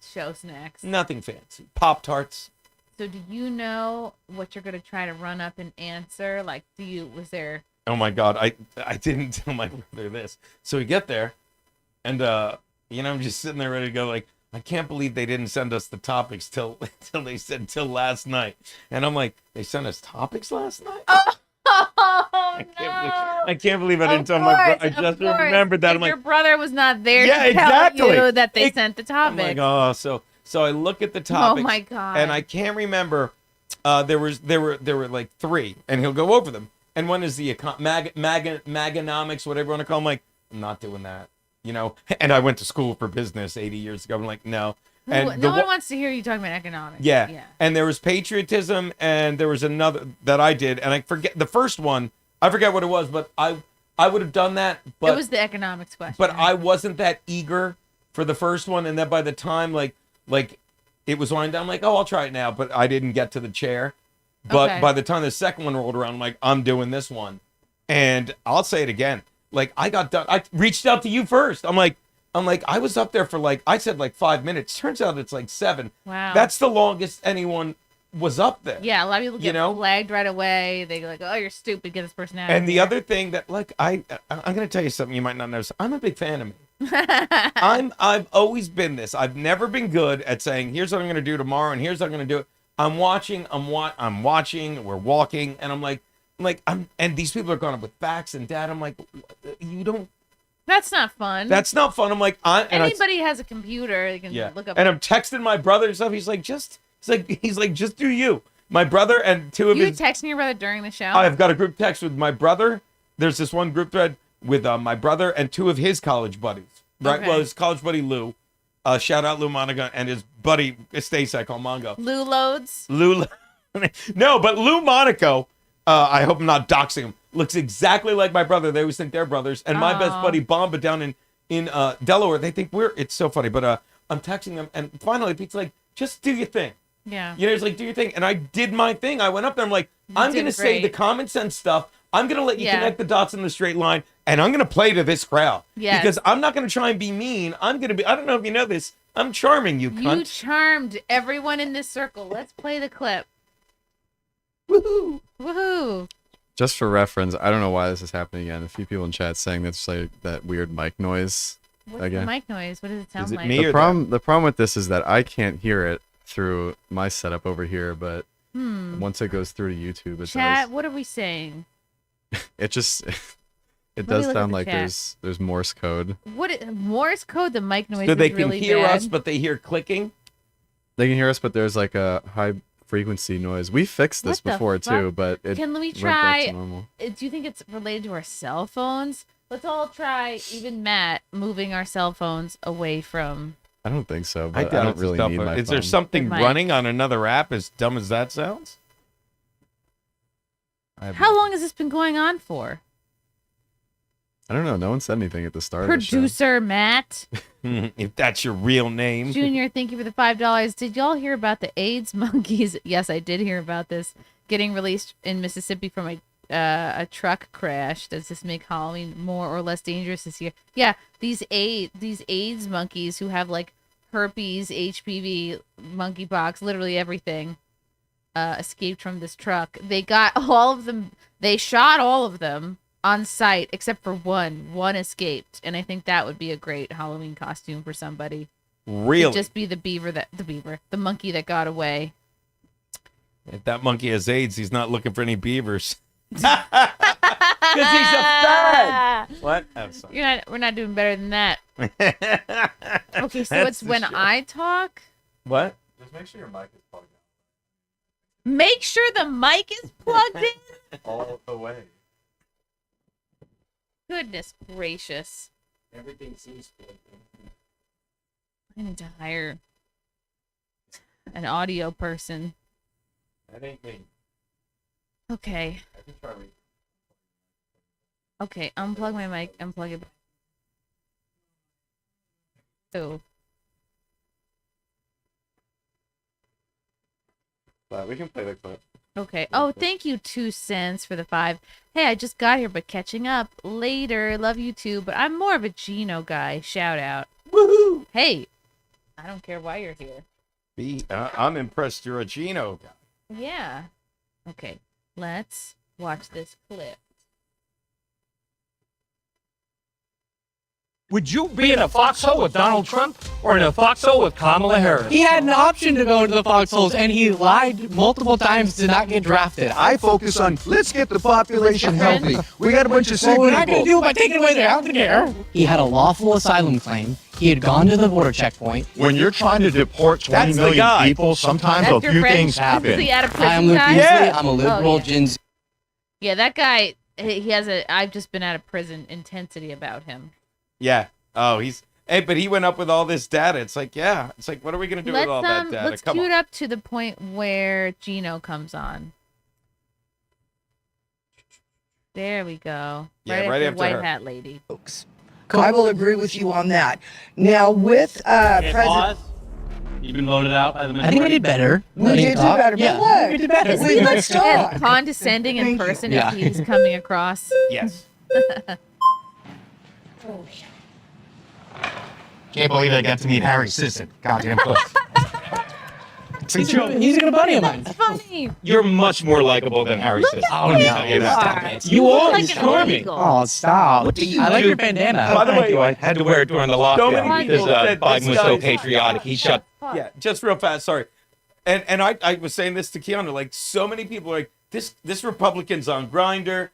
Show snacks. Nothing fancy. Pop-Tarts. So do you know what you're going to try to run up and answer? Like, was there... Oh my God, I didn't tell my brother this. So we get there and, you know, I'm just sitting there ready to go like, I can't believe they didn't send us the topics till they said till last night. And I'm like, they sent us topics last night? I can't believe I didn't tell my brother. I just remembered that. I'm like, your brother was not there to tell you that they sent the topics. I'm like, oh, so I look at the topics. Oh my God. And I can't remember. There were like 3, and he'll go over them. And one is the Maganomics, whatever you want to call them. I'm like, I'm not doing that. You know, and I went to school for business 80 years ago. I'm like, no. And no one wants to hear you talking about economics. Yeah. And there was patriotism, and there was another that I did, and I forget the first one. I forget what it was, but I would have done that. But it was the economics question. But I wasn't that eager for the first one, and then by the time like it was winding down, I'm like, oh, I'll try it now. But I didn't get to the chair. But by the time the second one rolled around, I'm like, I'm doing this one, and I'll say it again. Like I got done. I reached out to you first. I'm like, I was up there for I said 5 minutes. Turns out it's 7. Wow. That's the longest anyone was up there. Yeah, a lot of people get flagged right away. They go like, oh, you're stupid. Get this person out. And the other thing that I'm going to tell you something you might not know. I'm a big fan of me. I've always been this. I've never been good at saying, here's what I'm going to do tomorrow, and here's how I'm going to do it. I'm watching. We're walking, and and these people are going up with facts and data. I'm like, you don't. That's not fun. That's not fun. I'm like, anybody has a computer, they can look up. And I'm texting my brother and stuff. He's like, just do you. My brother and 2 of his. You texting your brother during the show? I've got a group text with my brother. There's this one group thread with my brother and 2 of his college buddies. Right. Okay. Well, his college buddy Lou. Shout out Lou Monaco and his buddy Stace, I call Mongo. Lou Loads. No, but Lou Monaco. I hope I'm not doxing him. Looks exactly like my brother. They always think they're brothers. And my best buddy Bomba down in Delaware, they think it's so funny. But I'm texting them, and finally Pete's like, just do your thing. Yeah. You know, he's like, do your thing. And I did my thing. I went up there. I'm like, I'm going to say the common sense stuff. I'm going to let you connect the dots in the straight line, and I'm going to play to this crowd. Yeah. Because I'm not going to try and be mean. I'm going to be, I don't know if you know this, I'm charming, you cunt. You charmed everyone in this circle. Let's play the clip. Woohoo. Woohoo. Just for reference, I don't know why this is happening again. A few people in chat saying that's that weird mic noise. What's the mic noise? What does it sound like? The problem with this is that I can't hear it through my setup over here, but once it goes through to YouTube, it chat, does. What are we saying? It just it does sound like there's Morse code. Morse code? The mic noise. So they is really can hear bad. us, but they hear clicking. They can hear us, but there's like a high frequency noise. We fixed this before too, but can we try? Do you think it's related to our cell phones? Let's all try, even Matt, moving our cell phones away from. I don't think so, but I don't really need my phone. Is there something running on another app as dumb as that sounds? How long has this been going on for? I don't know. No one said anything at the start Producer of the show. Matt. If that's your real name. Junior, thank you for the $5. Did y'all hear about the AIDS monkeys? Yes, I did hear about this. Getting released in Mississippi from a truck crash. Does this make Halloween more or less dangerous this year? Yeah, these AIDS monkeys who have like herpes, HPV, monkeypox, literally everything, escaped from this truck. They got all of them. They shot all of them. on site, except for one. One escaped, and I think that would be a great Halloween costume for somebody. Really? It'd just be the monkey that got away. If that monkey has AIDS, he's not looking for any beavers. Because he's a fag. What? Oh, sorry. We're not doing better than that. Okay, so it's when I talk. What? Just make sure your mic is plugged Make sure the mic is plugged in. in all the way. Goodness gracious. Everything seems plugged in. I need to hire an audio person. That ain't me. Okay. I can try reading. Okay, unplug my mic, unplug it back. Oh. But we can play the clip. Okay. Oh, thank you, 2 cents for the 5. Hey, I just got here, but catching up later. Love you too, but I'm more of a Geno guy. Shout out. Woohoo! Hey, I don't care why you're here. I'm impressed you're a Geno guy. Yeah. Okay, let's watch this clip. Would you be in a foxhole with Donald Trump or in a foxhole with Kamala Harris? He had an option to go into the foxholes, and he lied multiple times to not get drafted. I focus on let's get the population healthy. We got a bunch of sick Well, we're not going to people. do it by taking away their health care. He had a lawful asylum claim. He had gone to the border checkpoint. When you're trying to deport 20 That's the million guy. people, sometimes That's a your few friend? things This is happen. the out of Hi, I'm prison Luke guy? Beasley. Yeah. I'm a liberal Oh, yeah. Gen Z. Yeah, that guy, he has I've just been out of prison intensity about him. Yeah. Oh, but he went up with all this data. It's like, yeah. It's like, what are we going to do with all that data? Let's Come cue on. it up to the point where Geno comes on. There we go. Yeah, right after White her. Hat Lady. I will agree with you on that. Now, with President, You've been voted out by the I think we did better. we Letting did do talk. better. Yeah, But look, we did better. let's As talk. condescending in Thank you. person Yeah. as he's coming across. Yes. Can't believe I got to meet Harry Sisson. Goddamn puss. He's a good buddy of mine. It's funny. You're much more likable than Harry Sisson. Oh, Let me no. tell you that. Stop it. You look are like an charming. illegal. Oh, stop. What do you I like do? your bandana. Oh, By the thank way- you. I had to wear it during the So many lockdown because people said Biden this was so guy's- patriotic. He shut. Yeah, just real fast. Sorry. And I was saying this to Keanu. Like, so many people are like, this Republican's on Grindr.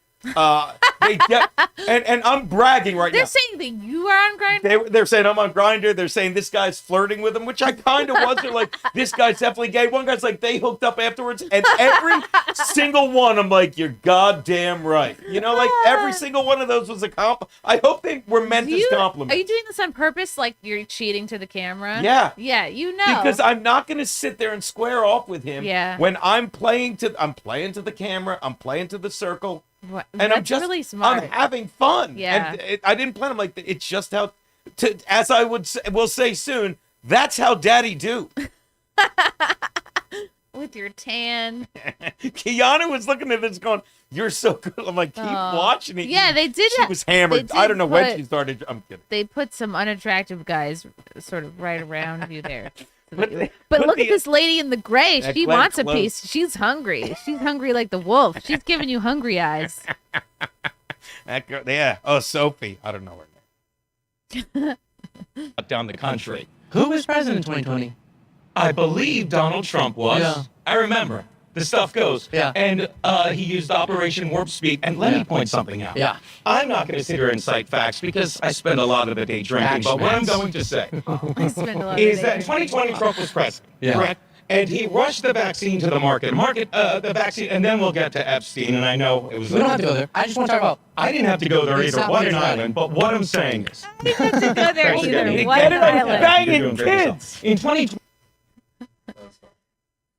And I'm bragging right They're now. saying that you are on Grindr. They're saying I'm on Grindr. They're saying this guy's flirting with him, which I kind of was. They're like, this guy's definitely gay. One guy's like, they hooked up afterwards, and every single one, I'm like, you're goddamn right. You know, like every single one of those was a compliment. I hope they were meant as compliments. Are you doing this on purpose? Like you're cheating to the camera? Yeah. Yeah, you know. Because I'm not going to sit there and square off with him. Yeah. When I'm playing to the camera, I'm playing to the circle. What- And I'm that's just really smart. I'm having fun. Yeah. And I didn't plan. I'm like, it's just how, as I will say soon, that's how daddy do. With your tan. Keanu was looking at this going, you're so good. I'm like, keep watching it. Yeah, they did She that. was hammered. They I don't know did when put- she started. I'm kidding. They put some unattractive guys sort of right around you there. Put the- But put look the- at this lady in the gray. That She Glenn wants a Close. piece. She's hungry. She's hungry like the wolf. She's giving you hungry eyes. That girl, yeah. Oh, Sophie. I don't know her name. Down the country. Who was president in 2020? I believe Donald Trump was. Yeah. I remember. The stuff goes. Yeah. And he used Operation Warp Speed. And let me point something out. Yeah. I'm not going to sit here and cite facts because I spend a lot of the day drinking. But what I'm going to say I spend a lot of is the that day- in 2020 Trump was president. Yeah. Correct? And he rushed the vaccine to the market. The vaccine, and then we'll get to Epstein. And I know it was. We don't have to go there. I just want to talk about. I didn't have to go there It's either. not What what an it's island. But what I'm saying is. I didn't have to go there Thanks either. again. What Get an it on island. banging You're doing great kids. yourself. In 2020.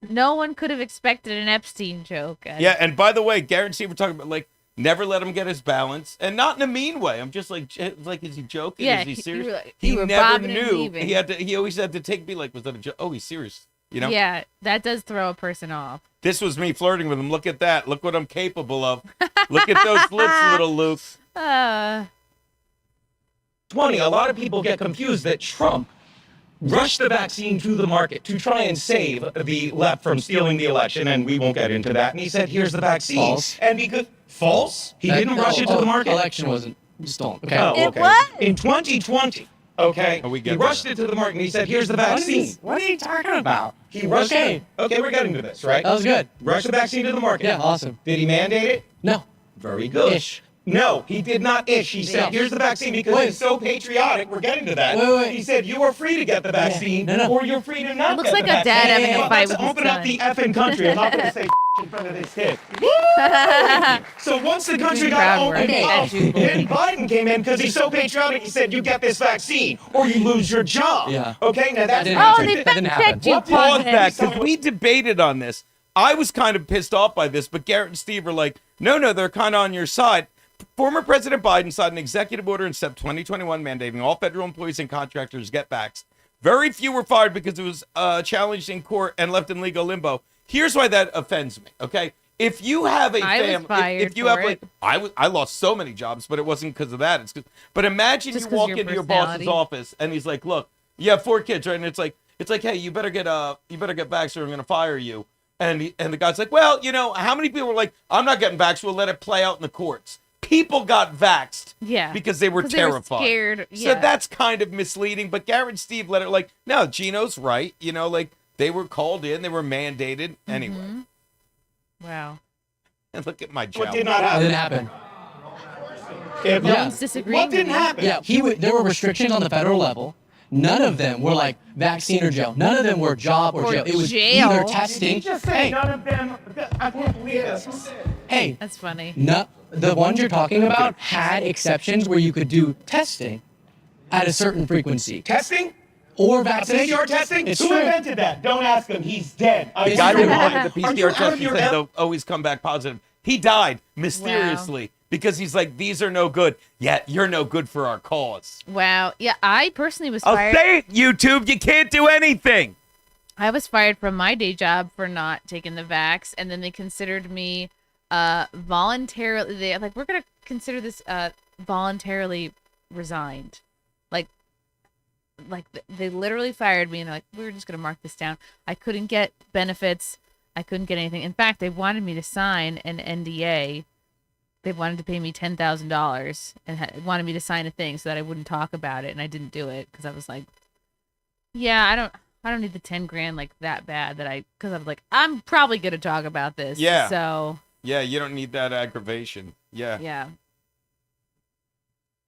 No one could have expected an Epstein joke. Yeah, and by the way, guarantee we're talking about like never let him get his balance, and not in a mean way. I'm just like, is he joking? Yeah, is he serious? you were like- he you were never bobbing and knew. weaving. He always had to take me like, was that a joke? Oh, he's serious. You know? Yeah, that does throw a person off. This was me flirting with him. Look at that. Look what I'm capable of. Look at those lips, little Luke. 20, a lot of people get confused that Trump rushed the vaccine to the market to try and save the left from stealing the election, and we won't get into that. And he said, here's the vaccine. False. And because False. He didn't rush it to the market. Election wasn't stolen. Okay. Oh, It okay. was. In 2020, okay, Oh, we he get rushed that. it to the market and he said, here's the vaccine. What are you talking about? He rushed Okay. it. Okay, we're getting to this, right? That was good. Rushed the vaccine to the market. Yeah, awesome. Did he mandate it? No. Very good. Ish. No, he did not ish. He said, here's the vaccine because Wait. he's so patriotic. We're getting to that. Wait. He said, you are free to get the vaccine No. or you're free to not It looks get like the a dad vaccine. having a But fight let's with his open up son. the effing country. I'm not going to say in front of this kid. So once the country got Proud opened word. up, Jubilee. then Biden came in because he's so patriotic. He said, you get this vaccine or you lose your job. Yeah. Okay, now that's didn't Oh, happen. they That fact didn't happen. checked you. What pause Pause that? Because we debated on this. I was kind of pissed off by this, but Garrett and Steve were like, no, they're kind of on your side. Former President Biden signed an executive order in September 2021 mandating all federal employees and contractors get vaxxed. Very few were fired because it was challenged in court and left in legal limbo. Here's why that offends me, okay? If you have a I was family, fired if you for have like, it. I lost so many jobs, but it wasn't because of that. It's 'cause, but imagine Just you 'cause walk your into your boss's personality. office and he's like, look, you have 4 kids, right? And it's like, hey, you better get vaxxed or I'm gonna fire you. And the guy's like, well, how many people were like, I'm not getting vaxxed. We'll let it play out in the courts. People got vaxxed Yeah. because they were 'Cause they were terrified. scared, So yeah. that's kind of misleading. But Garrett and Steve let it like, no, Geno's right. Like they were called in, they were mandated anyway. Wow. And look at my what job. did not It happen. didn't happen. If No Yeah. one's disagreeing. What didn't with you. happen? Yeah, there were restrictions on the federal level. None of them were like vaccine or jail. None of them were job or Or jail. It was jail. either testing. Hey, None of them. I can't believe this. hey, That's funny. no, the ones you're talking about had exceptions where you could do testing at a certain frequency Testing? or PCR vaccination. testing? It's Who true. invented that? Don't ask him. He's dead. The The guy You're who right. invented the Are you PCR out test of he your said head? they'll always come back positive. He died mysteriously because he's like, these are no good. Yet you're no good for our cause. Wow. Yeah, I personally was I'll fired. say it, YouTube. You can't do anything. I was fired from my day job for not taking the vax, and then they considered me voluntarily. We're gonna consider this voluntarily resigned. They literally fired me, and they're like, we're just gonna mark this down. I couldn't get benefits. I couldn't get anything. In fact, they wanted me to sign an NDA. They wanted to pay me $10,000 and wanted me to sign a thing so that I wouldn't talk about it, and I didn't do it because I was like, yeah, I don't need the 10 grand like that bad because I was like, I'm probably gonna talk about this. Yeah. So Yeah, you don't need that aggravation. Yeah. yeah.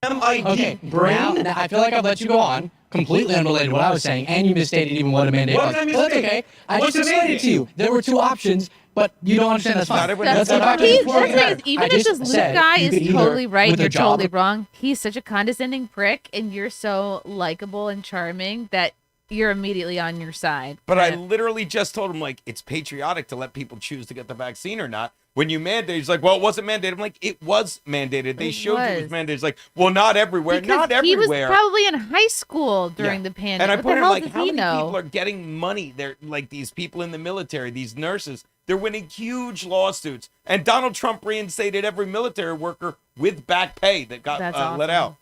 MID Okay, brain. now I feel like I've let you go on, completely unrelated to what I was saying, and you misstated even what a mandate What was. did I But that's misstate? okay. I What's just a explained it mandate? to you. There were 2 options, but you don't understand. That's fine. Not everyone Let's has go that back to option. the That's point. the thing is, even I if just this Luke said guy you is could either, totally right with and a you're job totally wrong, he's such a condescending prick, and you're so likable and charming that you're immediately on your side. But I And- literally just told him, like, it's patriotic to let people choose to get the vaccine or not. When you mandate, he's like, well, it wasn't mandated. I'm like, it was mandated. They It showed you it was was. mandated. He's like, well, not everywhere. because Not he was everywhere. probably in high school during Yeah. the pandemic. And I What put the him hell like, does how he many know? people are getting money? They're like these people in the military, these nurses. They're winning huge lawsuits. And Donald Trump reinstated every military worker with back pay that got That's let awesome. out.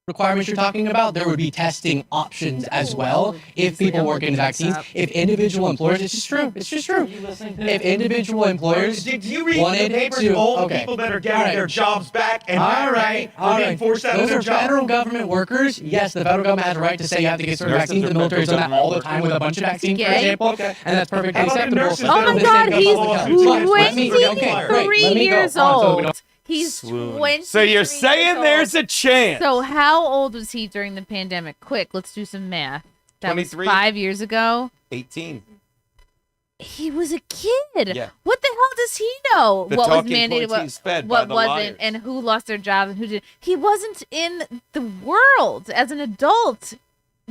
requirements you're talking about, there would be testing options as well if people work in vaccines. If individual employers, it's just true. It's just true. If individual employers Did you read wanted the papers? to, All the okay. people that are getting All right. their jobs back and All right, all being right. forced out of Those their are job. federal government workers. Yes, the federal government has a right to say you have to get certain Nurses vaccines. are The military's done that federal all the time with a bunch of vaccines, for Okay. example, Okay. and that's perfectly How about the acceptable. nurses Oh that my are God, missing he's the lawsuits against let me go. Okay, 23 great. Let me go. years Hold on, so we old. don't- He's Swoon. 23 So you're saying years there's old. a chance. So how old was he during the pandemic? Quick, let's do some math. That 23? was 5 years ago. 18. He was a kid. Yeah. What the hell does he know? The what was talking mandated, points he's fed what by the wasn't, liars. and who lost their jobs and who did. He wasn't in the world as an adult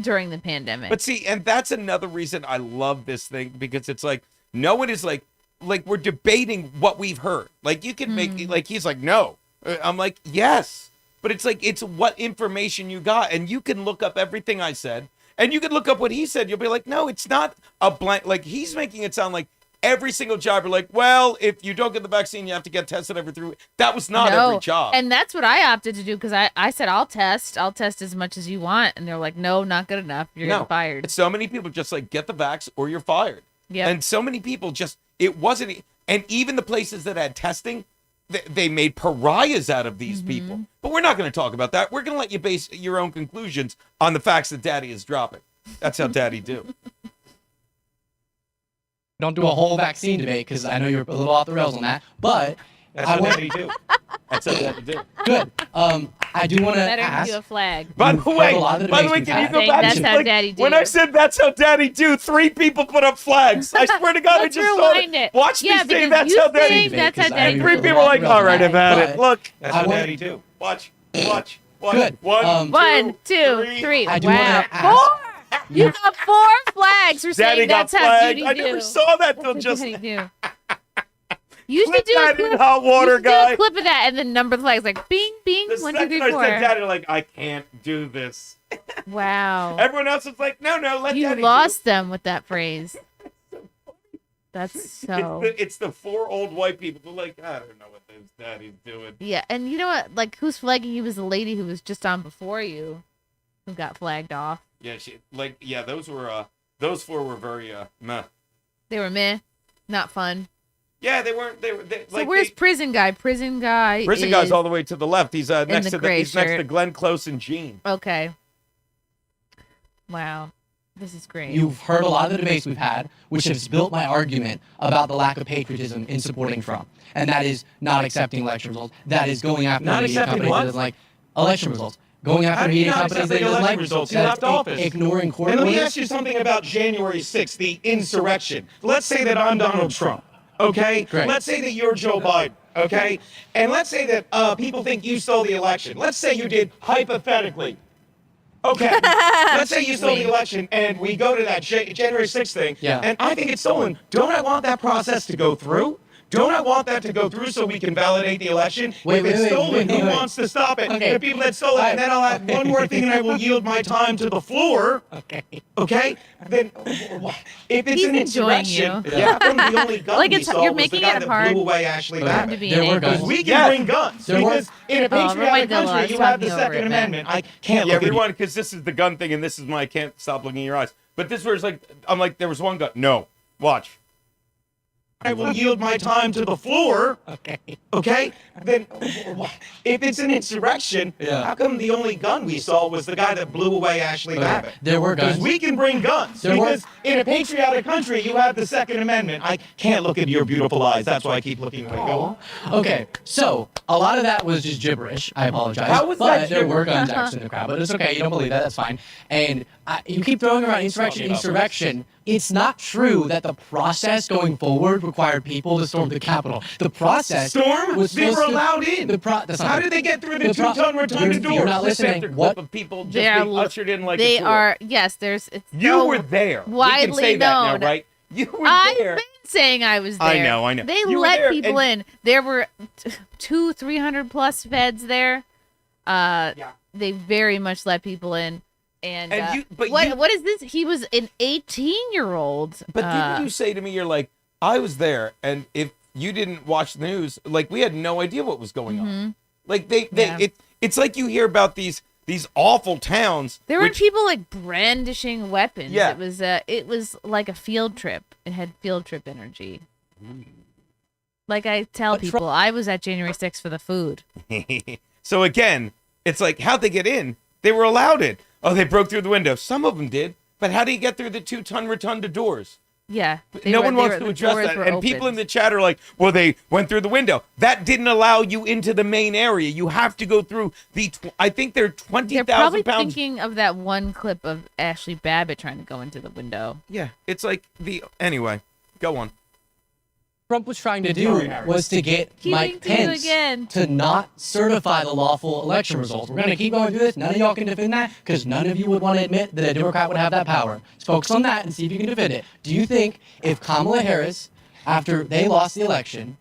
during the pandemic. But see, and that's another reason I love this thing, because it's like no one is like we're debating what we've heard. Like you can make like he's like no. I'm like yes. But it's like it's what information you got, and you can look up everything I said, and you can look up what he said. You'll be like, no, it's not a blank. Like he's making it sound like every single job. You're like, well, if you don't get the vaccine, you have to get tested every 3 weeks. That was not every job. And that's what I opted to do because I said I'll test as much as you want, and they're like, no, not good enough. You're getting fired. So many people just like get the vax or you're fired. Yep. And so many people just it wasn't And even the places that had testing, they made pariahs out of these people. But we're not going to talk about that. We're going to let you base your own conclusions on the facts that Daddy is dropping. That's how Daddy do. Don't do a whole vaccine debate because I know you're a little off the rails on that. But That's I how want Daddy do. That's how Daddy do. good. I do want to Better ask. do a flag. By the You've heard way, a lot of the can you debates go we've had. back? That's to, how Daddy do. When I said that's how Daddy do, 3 people put up flags. I swear to God, I Let's just saw rewind it. Watch Yeah, me say because that's you how Daddy think do. that's how Because I Daddy know Three you're people are like, real all right, bad, I've had but it. Look, that's I how want- Daddy do. Watch. Good. One, 1, 2, 3. I do Wow. want to ask. You got 4 flags for Daddy saying got that's how flagged. Judy I do. never saw that till That's just what Daddy do. You should Clip do a that in clip. hot water, you should do guy. a clip of that and then number the flags like bing, bing, The 1, 2, second 3, I 4. said Daddy, like, I can't do this. Wow. Everyone else is like, no, let You Daddy lost them with that phrase. That's do. so. It's the 4 old white people who are like, I don't know what this Daddy's doing. Yeah, and you know what? Like, who's flagging you was the lady who was just on before you, who got flagged off. Yeah, those 4 were very meh. They were meh, not fun. Yeah, they weren't. They So where's Prison Guy? Prison Guy. Prison is... Guy's all the way to the left. He's next the to gray he's next to shirt. Glenn Close and Gene. Okay. Wow, this is great. You've heard a lot of the debates we've had, which has built my argument about the lack of patriotism in supporting Trump, and that is not accepting election results. That is going after Not media accepting companies what? that doesn't like election results. Going How after do you media not companies accept that the doesn't election like results? You that's left office. ignoring court And let me orders. ask you something about January 6th, the insurrection. Let's say that I'm Donald Trump, okay? Great. Let's say that you're Joe Biden, okay? And let's say that people think you stole the election. Let's say you did hypothetically. Okay. Let's say you stole the election and we go to that January 6th thing. Yeah. And I think it's stolen. Don't I want that process to go through? Don't I want that to go through so we can validate the election? Wait, if it's wait, stolen, wait, who wait. wants to stop it? Okay. The people that stole it. And then I'll add one more thing and I will yield my time to the floor. Okay. Okay? Then if it's He's an enjoying insurrection, you. how come the only gun Like we it's- saw you're was the making guy it that hard blew away Ashley for him Babbitt? to be There an were angry. guns. We can Yes. bring guns There were- because in a patriotic Remind Dilla, country, it's you have the talking over Second it, man. Amendment. I can't Yeah, look at everyone, because this is the gun thing, and this is my I can't stop looking in your eyes. But this was like, I'm like, there was one gun. No, watch. I will yield my time to the floor. Okay. Okay? Then if it's an insurrection, Yeah. how come the only gun we saw was the guy that blew away Ashley Babbitt? There were Because guns. we can bring guns. There were- Because in a patriotic country, you have the Second Amendment. I can't look into your beautiful eyes. That's why I keep looking away. Go on. Okay, so a lot of that was just gibberish. I apologize. How was but that there were gibberish? guns actually in the crowd, but it's okay. You don't believe that. That's fine. And you keep throwing around insurrection. It's not true that the process going forward required people to storm the Capitol. The process Storm? was They were supposed to- allowed in. that's not How true. did they get through the The pro- two-ton rotunda you're doors? not listening. Clip What? of people just They are being ushered in like they a tour. are yes. There's it's You so were there. We can widely say that known. now, right? You were I've there. been saying I was there. I know. They You were let there, people and- in. There were 300 plus feds there. They very much let people in. And, what is this? He was an 18-year-old. But didn't you say to me, you're like, I was there, and if you didn't watch the news, like we had no idea what was going on. Like it's like you hear about these awful towns. There were people like brandishing weapons. Yeah. It was like a field trip. It had field trip energy. Like I tell people, I was at January 6th for the food. So again, it's like, how'd they get in? They were allowed in. Oh, they broke through the window. Some of them did. But how do you get through the 2-ton rotunda doors? Yeah. No one wants to address that. And people in the chat are like, well, they went through the window. That didn't allow you into the main area. You have to go through I think they're 20,000 They're probably pounds. thinking of that one clip of Ashley Babbitt trying to go into the window. Yeah, it's like anyway, go on. Trump was trying to do was to get Mike Pence to not certify the lawful election results. We're going to keep going through this. None of y'all can defend that because none of you would want to admit that a Democrat would have that power. So focus on that and see if you can defend it. Do you think if Kamala Harris, after they lost the election,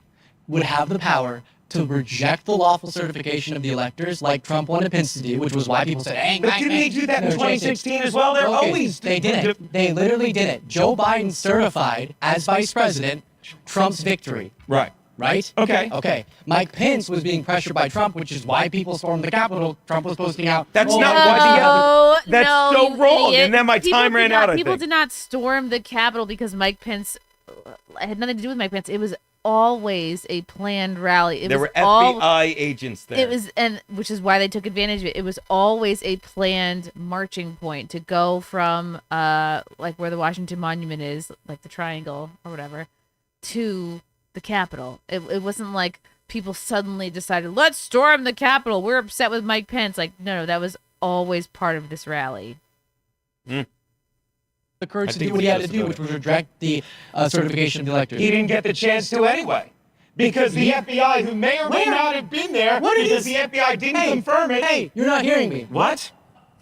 would have the power to reject the lawful certification of the electors like Trump wanted Pence to do, which was why people said, hey, But didn't they do that in 2016 as well? They're always... They didn't. They literally didn't. Joe Biden certified as vice president Trump's victory. Right. Right? Okay. Okay. Mike Pence was being pressured by Trump, which is why people stormed the Capitol. Trump was posting out. That's "Oh, not my why God." the other. No, That's no, so you wrong. idiot. And then my People time did ran not- out. I People think. did not storm the Capitol because Mike Pence it had nothing to do with Mike Pence. It was always a planned rally. There were FBI agents there. It was, and which is why they took advantage of it. It was always a planned marching point to go from like where the Washington Monument is, like the triangle or whatever, to the Capitol. It wasn't like people suddenly decided, let's storm the Capitol. We're upset with Mike Pence. Like, no, that was always part of this rally. The courage to do what he had to do, which was reject the certification of the electors. He didn't get the chance to anyway. Because the FBI, who may or may not have been there, because the FBI didn't confirm it. Hey, you're not hearing me. What?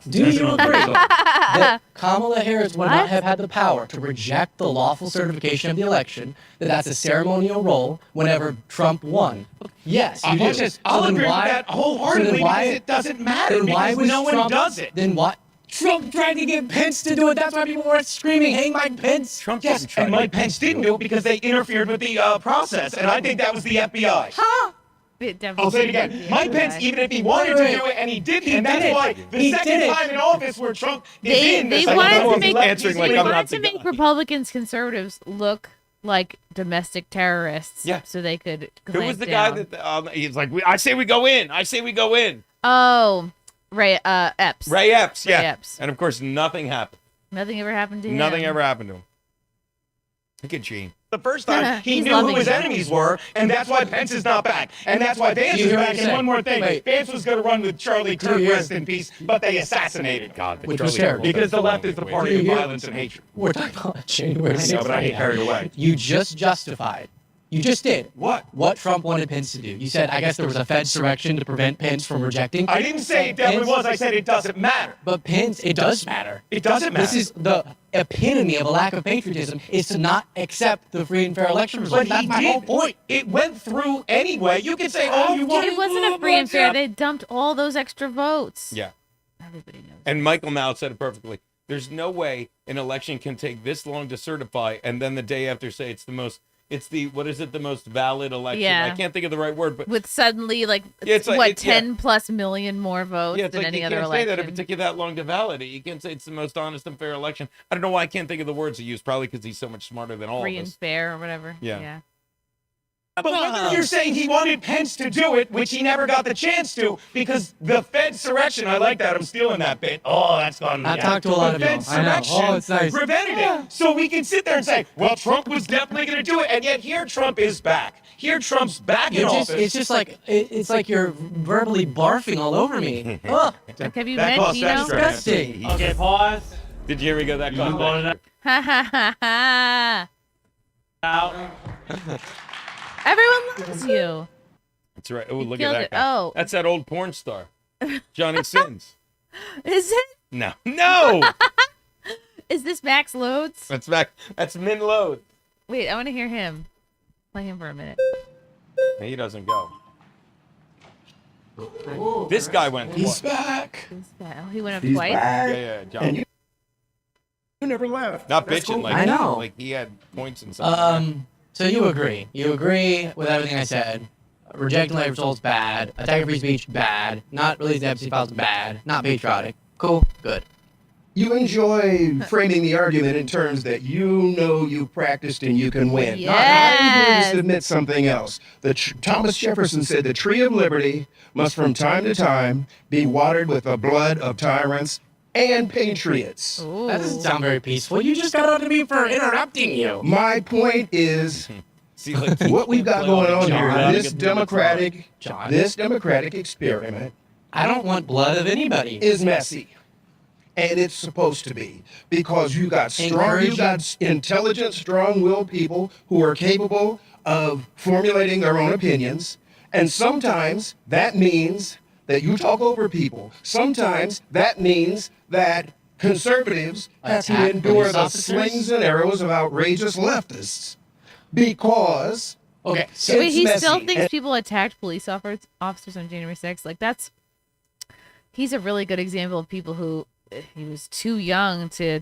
Do you agree that Kamala Harris would not have had the power to reject the lawful certification of the election, that's a ceremonial role whenever Trump won? Yes, you do. I'll agree with that wholeheartedly because it doesn't matter because no one does it. Then why? Trump tried to get Pence to do it. That's why people were screaming, "Hey, Mike Pence!" Trump Yes, and Mike Pence didn't do it because they interfered with the process, and I think that was the FBI. Huh? I'll say it again. Mike Pence, even if he wanted to do it, and he didn't, and that's why the second time in office where Trump is in, They wanted to make guy. Republicans, conservatives look like domestic terrorists, so they could. Who was the guy that he's like? I say we go in. I say we go in. Oh, Ray Epps. Ray Epps, yeah. Ray Epps. And of course, nothing happened. Nothing ever happened to him. Nothing ever happened to him. Look at Gene. The first time he He's knew who loving his it. enemies were, and that's why Pence is not back. And that's why Vance You is hear what back. I'm And saying? one more thing. Wait. Vance was going to run with Charlie Kirk, rest in peace, but they assassinated God. Which was terrible. Because the left is the party of violence and hatred. We're talking about January 6th. I know, but I get carried away. You just justified. You just did. What? What Trump wanted Pence to do. You said, I guess there was a Fed surrection to prevent Pence from rejecting. I didn't say it definitely was. I said it doesn't matter. But Pence, it does matter. It doesn't matter. This is the epitome of a lack of patriotism, is to not accept the free and fair election results. But That's he my did. whole point. It went through anyway. You can say all you want. It wasn't a free and fair. They dumped all those extra votes. Yeah. Everybody knows. And Michael Mao said it perfectly. There's no way an election can take this long to certify, and then the day after say it's the most valid election. Yeah. I can't think of the right word, but With suddenly, like, Yeah, it's like- 10 plus million more votes yeah, it's than like any you other can't election. say that if it took you that long to validate. You can't say it's the most honest and fair election. I don't know why I can't think of the words he used. Probably because he's so much smarter than all Free of and us. fair or whatever. Yeah. But whether you're saying he wanted Pence to do it, which he never got the chance to, because the Fed surrection, I like that, I'm stealing that bit. Oh, that's gone. I talked to a lot of The Fed y'all. I know. surrection Oh, it's nice. prevented it. So we can sit there and say, well, Trump was definitely going to do it, and yet here Trump is back. Here Trump's back in office. It's just like, it's like you're verbally barfing all over me. Ugh. Have you That met costs Geno? extra. Disgusting. Okay, pause. Did you ever go that I'm close? going to Ha ha ha ha. out. Everyone loves you. That's right. Oh, look at killed that it. guy. Oh. That's that old porn star, Johnny Sins. Is it? No. Is this Max Loads? That's back. That's Min Load. Wait, I want to hear him. Play him for a minute. He doesn't go. This guy went He's twice. back. Oh, he went up He's twice. back. Yeah, John. And you never left. Not That's bitching cool. like I know. Like he had points and something. So you agree. You agree with everything I said. Rejecting late results, bad. Attacking free speech, bad. Not releasing the embassy files, bad. Not patriotic. Cool. Good. You enjoy framing the argument in terms that you know you practiced and you can win. Yes. I'm here to submit something else. Thomas Jefferson said the tree of liberty must from time to time be watered with the blood of tyrants and patriots. Ooh. That doesn't sound very peaceful. You just got on to me for interrupting you. My point is See, like, what we've got going on here, John. this democratic experiment I don't want blood of anybody. is messy. And it's supposed to be, because you got intelligent, strong-willed people who are capable of formulating their own opinions. And sometimes that means that you talk over people. Sometimes that means that conservatives have to Attack endure police the officers? slings and arrows of outrageous leftists. Because Okay, so Wait, he it's still messy. thinks people attacked police officers on January 6th. Like, he's a really good example of people who, he was too young to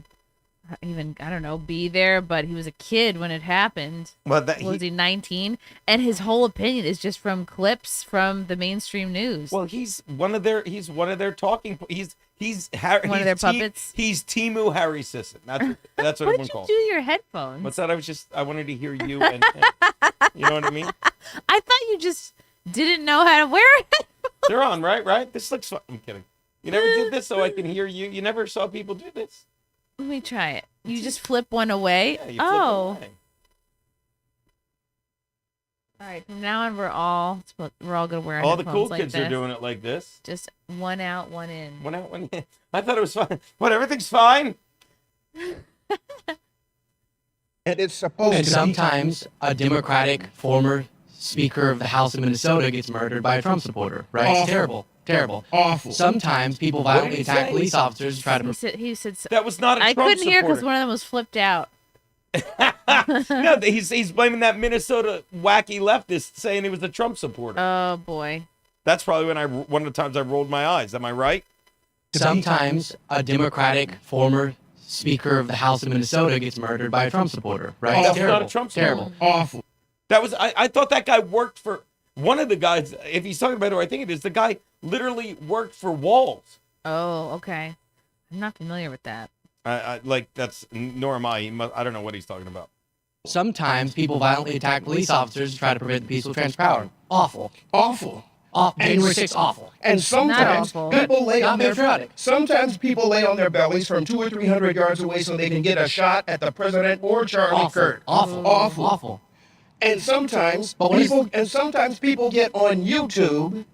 even, I don't know, be there, but he was a kid when it happened. well, Was he 19? And his whole opinion is just from clips from the mainstream news. Well, he's one of their talking. He's He's Harry. One of their puppets? He's Timu Harry Sisson. That's what What everyone did you calls do him. to your headphones? What's that? I wanted to hear you and him. You know what I mean? I thought you just didn't know how to wear it. They're on, right? This looks fun. I'm kidding. You never did this so I can hear you. You never saw people do this. Let me try it. You just flip one away? Yeah, you flip it away. All right, from now on, we're all gonna wear our All the headphones cool like kids this. are doing it like this. Just one out, one in. One out, one in. I thought it was fine. What? Everything's fine. And it's supposed And to sometimes a Democratic former Speaker of the House of Minnesota gets murdered by a Trump supporter, right? Awful. It's terrible. Terrible. Awful. Sometimes people What did violently he attack say? police officers to try to... He said That was not a I Trump couldn't hear because supporter. one of them was flipped out. No, he's blaming that Minnesota wacky leftist saying he was a Trump supporter. Oh boy. That's probably one of the times I rolled my eyes. Am I right? Sometimes a Democratic former Speaker of the House of Minnesota gets murdered by a Trump supporter, right? That's It's terrible. not a Trump supporter. Terrible. awful. That was I thought that guy worked for one of the guys. If he's talking about who I think it is, the guy literally worked for Walls. Oh, okay. I'm not familiar with that. Nor am I. I don't know what he's talking about. Sometimes people violently attack police officers to try to prevent the peaceful transfer of power. Awful. Awful. January 6th, awful. And sometimes awful. people lay Not on their patriotic. Sometimes people lay on their bellies from 200 or 300 yards away so they can get a shot at the president or Charlie Awful. Kirk. Awful. Awful. Awful. And sometimes But what is- people get on YouTube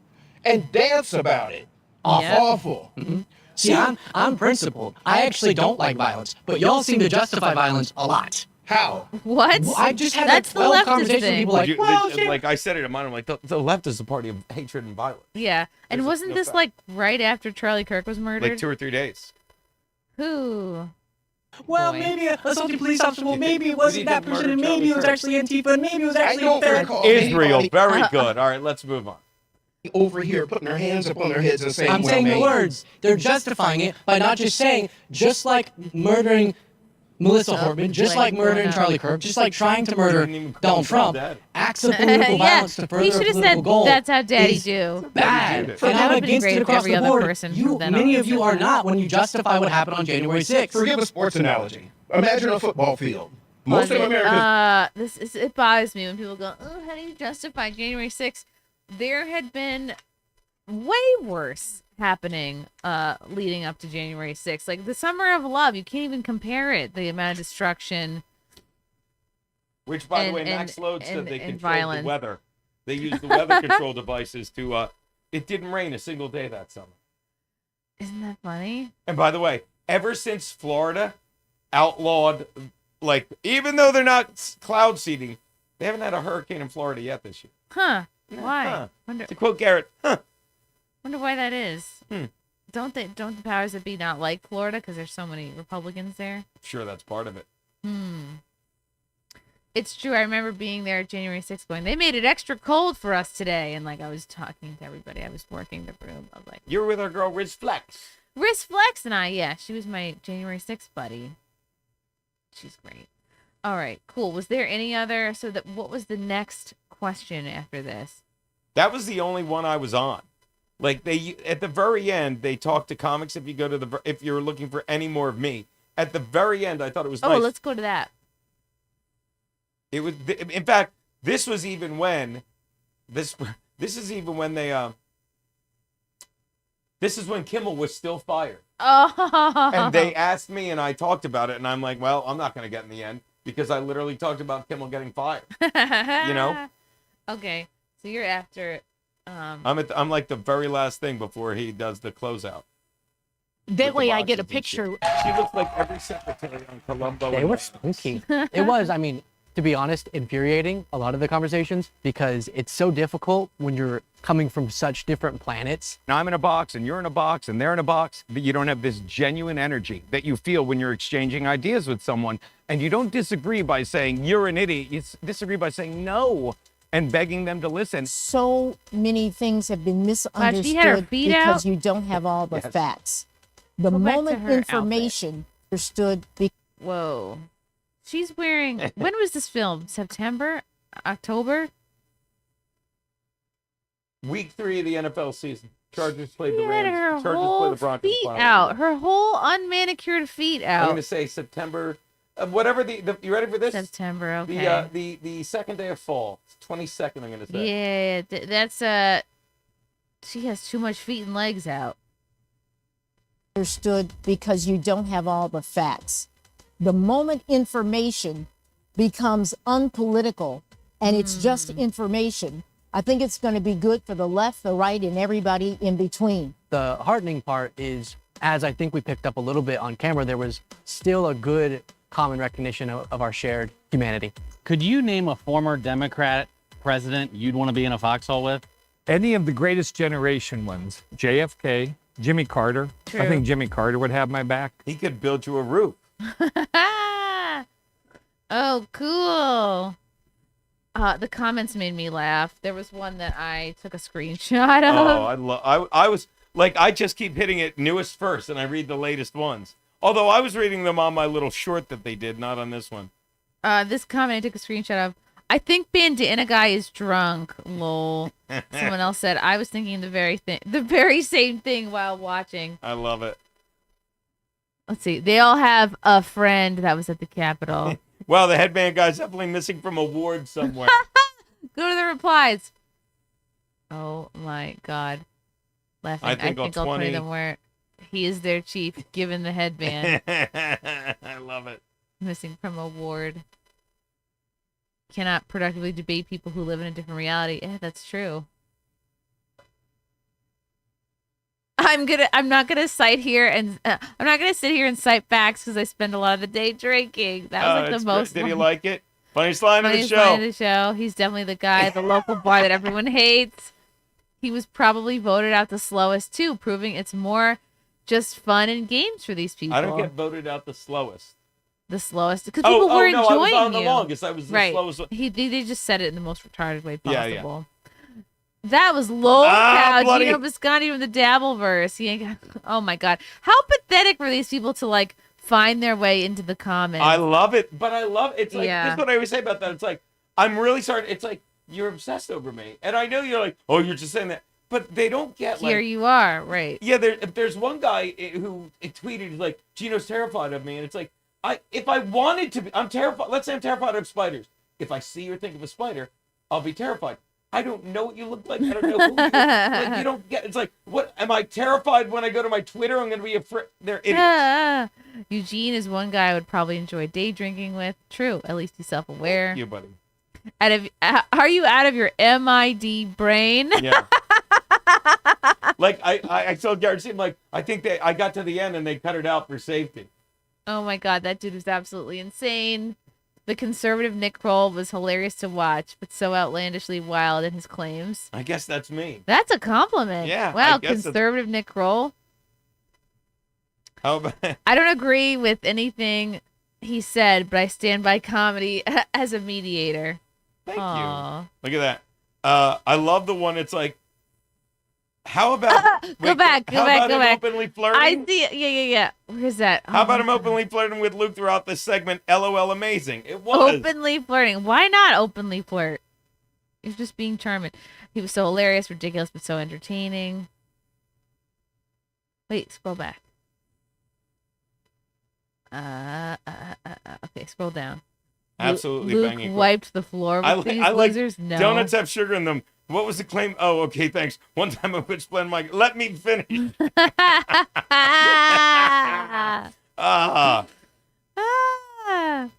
and dance about it. Awful. Awful. See, I'm principled. I actually don't like violence, but y'all seem to justify violence a lot. How? What? I just had That's like 12 the leftist conversations with thing. people like, well, shit. Like I said it in mine, I'm like the left is the party of hatred and violence. Yeah. And There's wasn't no this fact. like right after Charlie Kirk was murdered? Like 2 or 3 days. Who? Well, Boy. maybe a assaulted police officer. Well, maybe it Did wasn't he that get person, and murdered, maybe it was Charlie actually Antifa, and maybe it was I actually don't Farrah. recall Israel, anybody very good. All right, let's move on. over here putting their hands up on their heads and saying, I'm well, saying the maybe. words. They're justifying it by not just saying, just like murdering Melissa Hortman, just like murdering Charlie Kirk, just like trying to murder Didn't even call Donald him Trump, Dad. acts of political Yeah. violence to further He a should have political said goal. that's how daddy is do. Bad. That And I'm would've been against great it if across every the other board. person You, from then many on of you are not when you justify what happened on January 6th. Forgive a sports analogy. Imagine a football field. Most of America. It bothers me when people go, "Oh, how do you justify January 6th?" There had been way worse happening leading up to January 6th. Like the Summer of Love, you can't even compare it. The amount of destruction. Which, by the And- way, and- Max Load said and- they and controlled violence. the weather. They used the weather control devices to. It didn't rain a single day that summer. Isn't that funny? And by the way, ever since Florida outlawed, like, even though they're not cloud seeding, they haven't had a hurricane in Florida yet this year. Huh? Why? Huh. Wonder To quote Garrett, why that is. Hmm. Don't the powers that be not like Florida because there's so many Republicans there? Sure, that's part of it. It's true. I remember being there at January 6th going, they made it extra cold for us today. And like I was talking to everybody. I was working the room. I was like, You were with our girl Riz Flex. Riz Flex and I, yeah. She was my January 6th buddy. She's great. All right, cool. Was there any other? What was the next question after this? That was the only one I was on. Like they at the very end, they talked to comics. If you go to if you're looking for any more of me, at the very end, I thought it was Oh, nice. let's go to that. It was, in fact, this was even when this is even when they this is when Kimmel was still fired. Oh. And they asked me, and I talked about it, and I'm like, well, I'm not going to get in the end because I literally talked about Kimmel getting fired. You know? Okay, so you're after. I'm like the very last thing before he does the closeout. That way I get a boxes and shit. picture. She looks like every secretary on Columbo. They and were Netflix. spooky. It was, I mean, to be honest, infuriating, a lot of the conversations, because it's so difficult when you're coming from such different planets. And I'm in a box and you're in a box and they're in a box, but you don't have this genuine energy that you feel when you're exchanging ideas with someone. And you don't disagree by saying you're an idiot. You disagree by saying no and begging them to listen. So many things have been had her misunderstood feet because out? you don't have all the Yes. facts. The Go back to moment her information understood Whoa. She's wearing. When was this filmed? September? October? Week 3 of the NFL season. Chargers played She the had Rams. her Chargers play whole the Broncos. feet final out. week. Her whole unmanicured feet I'm out. going to say September, whatever the. You ready for this? September, okay. The second day of fall. It's 22nd. I'm going to say. Yeah, that's she has too much feet and legs out. Understood because you don't have all the facts. The moment information becomes unpolitical and it's just information, I think it's going to be good for the left, the right, and everybody in between. The heartening part is, as I think we picked up a little bit on camera, there was still a good common recognition of our shared humanity. Could you name a former Democrat president you'd want to be in a foxhole with? Any of the greatest generation ones. JFK, Jimmy Carter. True. I think Jimmy Carter would have my back. He could build you a roof. Oh, cool. The comments made me laugh. There was one that I took a screenshot of. Oh, I was like, I just keep hitting it newest first, and I read the latest ones. Although I was reading them on my little short that they did, not on this one. This comment I took a screenshot of. I think bandana guy is drunk. Lol. Someone else said I was thinking the very same thing while watching. I love it. Let's see. They all have a friend that was at the Capitol. Well, the headband guy's definitely missing from a ward somewhere. Go to the replies. Oh my God. Laughing. I think I'll 20 them where he is their chief, given the headband. I love it. Missing from a ward. Cannot productively debate people who live in a different reality. That's true. I'm not gonna cite here and I'm not gonna sit here and cite facts because I spend a lot of the day drinking. That was like the most. Did you like it? Funniest line of the funniest show. line of the show. He's definitely the guy, the local bar that everyone hates. He was probably voted out the slowest too, proving it's more just fun and games for these people. I don't get voted out the slowest. The slowest because people were enjoying I was on the you. longest. I was the slowest one. They just said it in the most retarded way possible. Yeah. That was low cow. bloody- Geno Bisconte from the Dabbleverse. He ain't got, oh my God. How pathetic for these people to like find their way into the comments. I love it, but I love it's like Yeah. this is what I always say about that. It's like I'm really sorry. It's like you're obsessed over me, and I know you're like, oh, you're just saying that, but they don't get Here like. you are, right? Yeah, there's one guy who tweeted he's like, Geno's terrified of me, and it's like, if I wanted to be, I'm terrified. Let's say I'm terrified of spiders. If I see or think of a spider, I'll be terrified. I don't know what you look like. I don't know who you are. Like, you don't get. It's like, what am I terrified when I go to my Twitter? I'm gonna be afraid. They're idiots. Eugene is one guy I would probably enjoy day drinking with. True, at least he's self-aware. You, buddy. Are you out of your MID brain? Yeah. Like I told Garrett, seemed like I think I got to the end and they cut it out for safety. Oh my God, that dude was absolutely insane. The conservative Nick Kroll was hilarious to watch, but so outlandishly wild in his claims. I guess that's me. That's a compliment. Yeah, Wow, I guess conservative Nick Kroll. How about I don't agree with anything he said, but I stand by comedy as a mediator. Thank Aw. you. Look at that. I love the one. It's like, how about Go back. him openly flirting? I see. Yeah. Where's that? How about him openly flirting with Luke throughout this segment? LOL, amazing. It was. Openly flirting. Why not openly flirt? He was just being charming. He was so hilarious, ridiculous, but so entertaining. Wait, scroll back. Okay, scroll down. Absolutely Luke banging. wiped the floor with these I like losers. No. donuts have sugar in them. What was the claim? Oh, okay, thanks. One time I would blend my. Let me finish.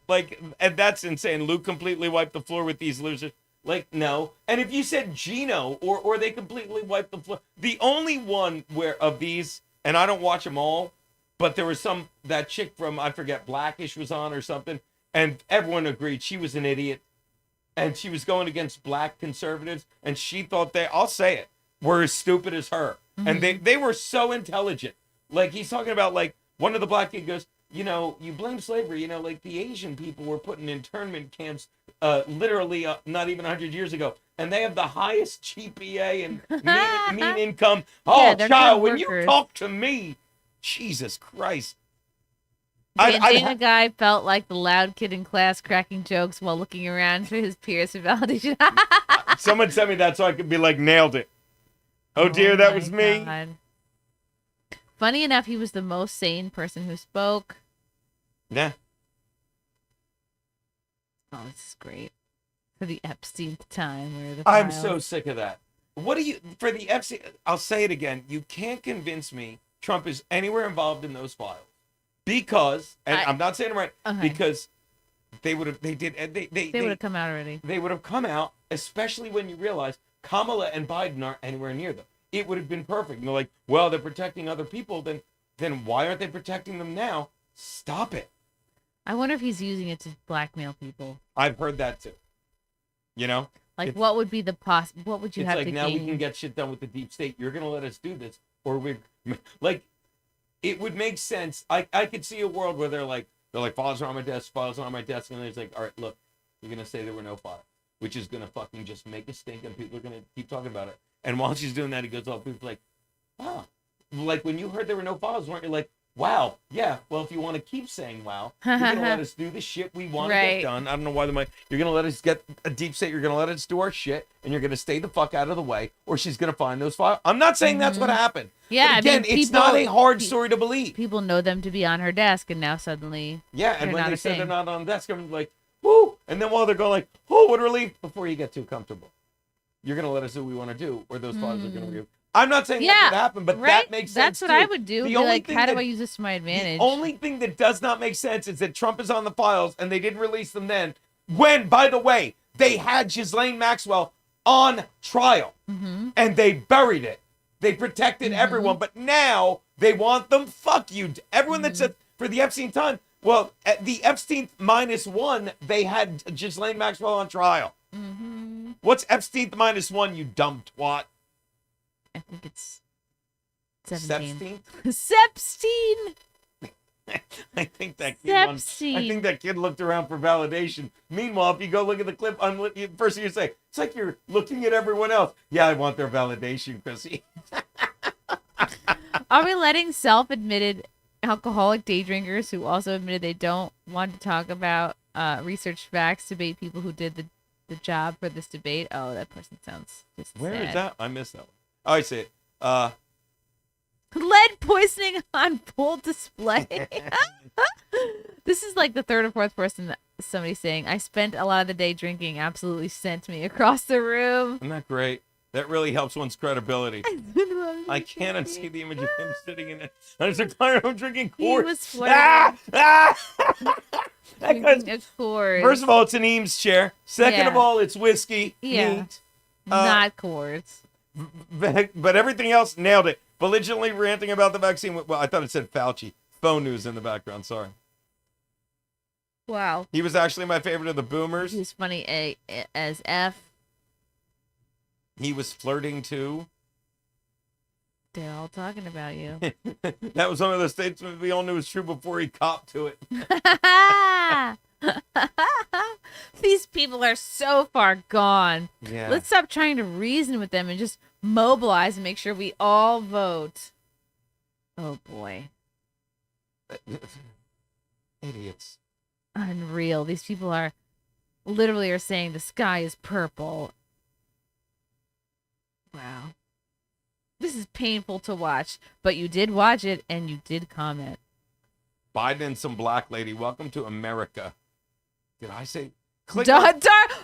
Like, and that's insane. Luke completely wiped the floor with these losers. Like, no. And if you said Geno or they completely wiped the floor, the only one where of these, and I don't watch them all, but there was that chick from, I forget, Blackish was on or something, and everyone agreed she was an idiot. And she was going against black conservatives, and she thought I'll say it, were as stupid as her. Mm-hmm. And they were so intelligent. Like, he's talking about, like, one of the black kids goes, you blame slavery, like the Asian people were put in internment camps literally not even 100 years ago. And they have the highest GPA and mean income. Oh, yeah, child, when you talk to me, Jesus Christ. Bandana guy felt like the loud kid in class cracking jokes while looking around for his peers for validation. Someone sent me that so I could be like, nailed it. Oh dear, that my was me. God. Funny enough, he was the most sane person who spoke. Yeah. Oh, this is great. For the Epsteinth time. Where the I'm files- so sick of that. What do you, for the Epstein, I'll say it again. You can't convince me Trump is anywhere involved in those files. Because, and I'm not saying it right, because they would have, they would have come out already. They would have come out, especially when you realize Kamala and Biden aren't anywhere near them. It would have been perfect. And they're like, well, they're protecting other people. Then why aren't they protecting them now? Stop it. I wonder if he's using it to blackmail people. I've heard that too. You know? Like, what would be the what would you have to gain? It's like, now we can get shit done with the deep state. You're going to let us do this. Or we're, like, it would make sense. I could see a world where they're like, files are on my desk, files are on my desk. And it's like, all right, look, you're going to say there were no files, which is going to fucking just make a stink and people are going to keep talking about it. And while she's doing that, he goes off. People are like, oh. Like, when you heard there were no files, weren't you like, wow, yeah, well, if you want to keep saying wow, you're going to let us do the shit we want to get done. I don't know why you're going to let us get a deep state, you're going to let us do our shit, and you're going to stay the fuck out of the way, or she's going to find those files. I'm not saying that's what happened. Yeah, but again, it's not a hard story to believe. People know them to be on her desk, and now suddenly and when they said they're not on the desk, I'm like, whoo, and then while they're going like, oh, what a relief, before you get too comfortable. You're going to let us do what we want to do, or those files are going to be. I'm not saying that would happen, but that makes sense. That's what I would do. Be like, how do I use this to my advantage? The only thing that does not make sense is that Trump is on the files and they didn't release them then. When, by the way, they had Ghislaine Maxwell on trial and they buried it. They protected everyone, but now they want them. Fuck you. Everyone that said for the Epstein time, well, at the Epstein -1, they had Ghislaine Maxwell on trial. What's Epstein -1, you dumb twat? I think it's 17. Sepstein? Sepstein! I think that kid looked around for validation. Meanwhile, if you go look at the clip, first thing you say, it's like you're looking at everyone else. Yeah, I want their validation, Chrissy. Are we letting self-admitted alcoholic day drinkers who also admitted they don't want to talk about research facts debate people who did the job for this debate? Oh, that person sounds just Where sad. is that? I missed that one. Oh, I see it. Lead poisoning on full display. This is like the third or fourth person that somebody's saying, I spent a lot of the day drinking, absolutely sent me across the room. Isn't that great? That really helps one's credibility. I can't unsee the image of him sitting in a recliner room drinking Coors. He was sweating. Drinking a Coors. First of all, it's an Eames chair. Second of all, it's whiskey. Yeah. Neat. Not Coors. But everything else nailed it. Belligerently ranting about the vaccine. Well, I thought it said Fauci. Phone news in the background. Sorry. Wow. He was actually my favorite of the boomers. He's funny as F. He was flirting too. They're all talking about you. That was one of the statements we all knew was true before he copped to it. These people are so far gone. Yeah. Let's stop trying to reason with them and just mobilize and make sure we all vote. Oh boy. Idiots. Unreal. These people are literally saying the sky is purple. Wow. This is painful to watch, but you did watch it and you did comment. Biden and some black lady. Welcome to America. Did I say? Oh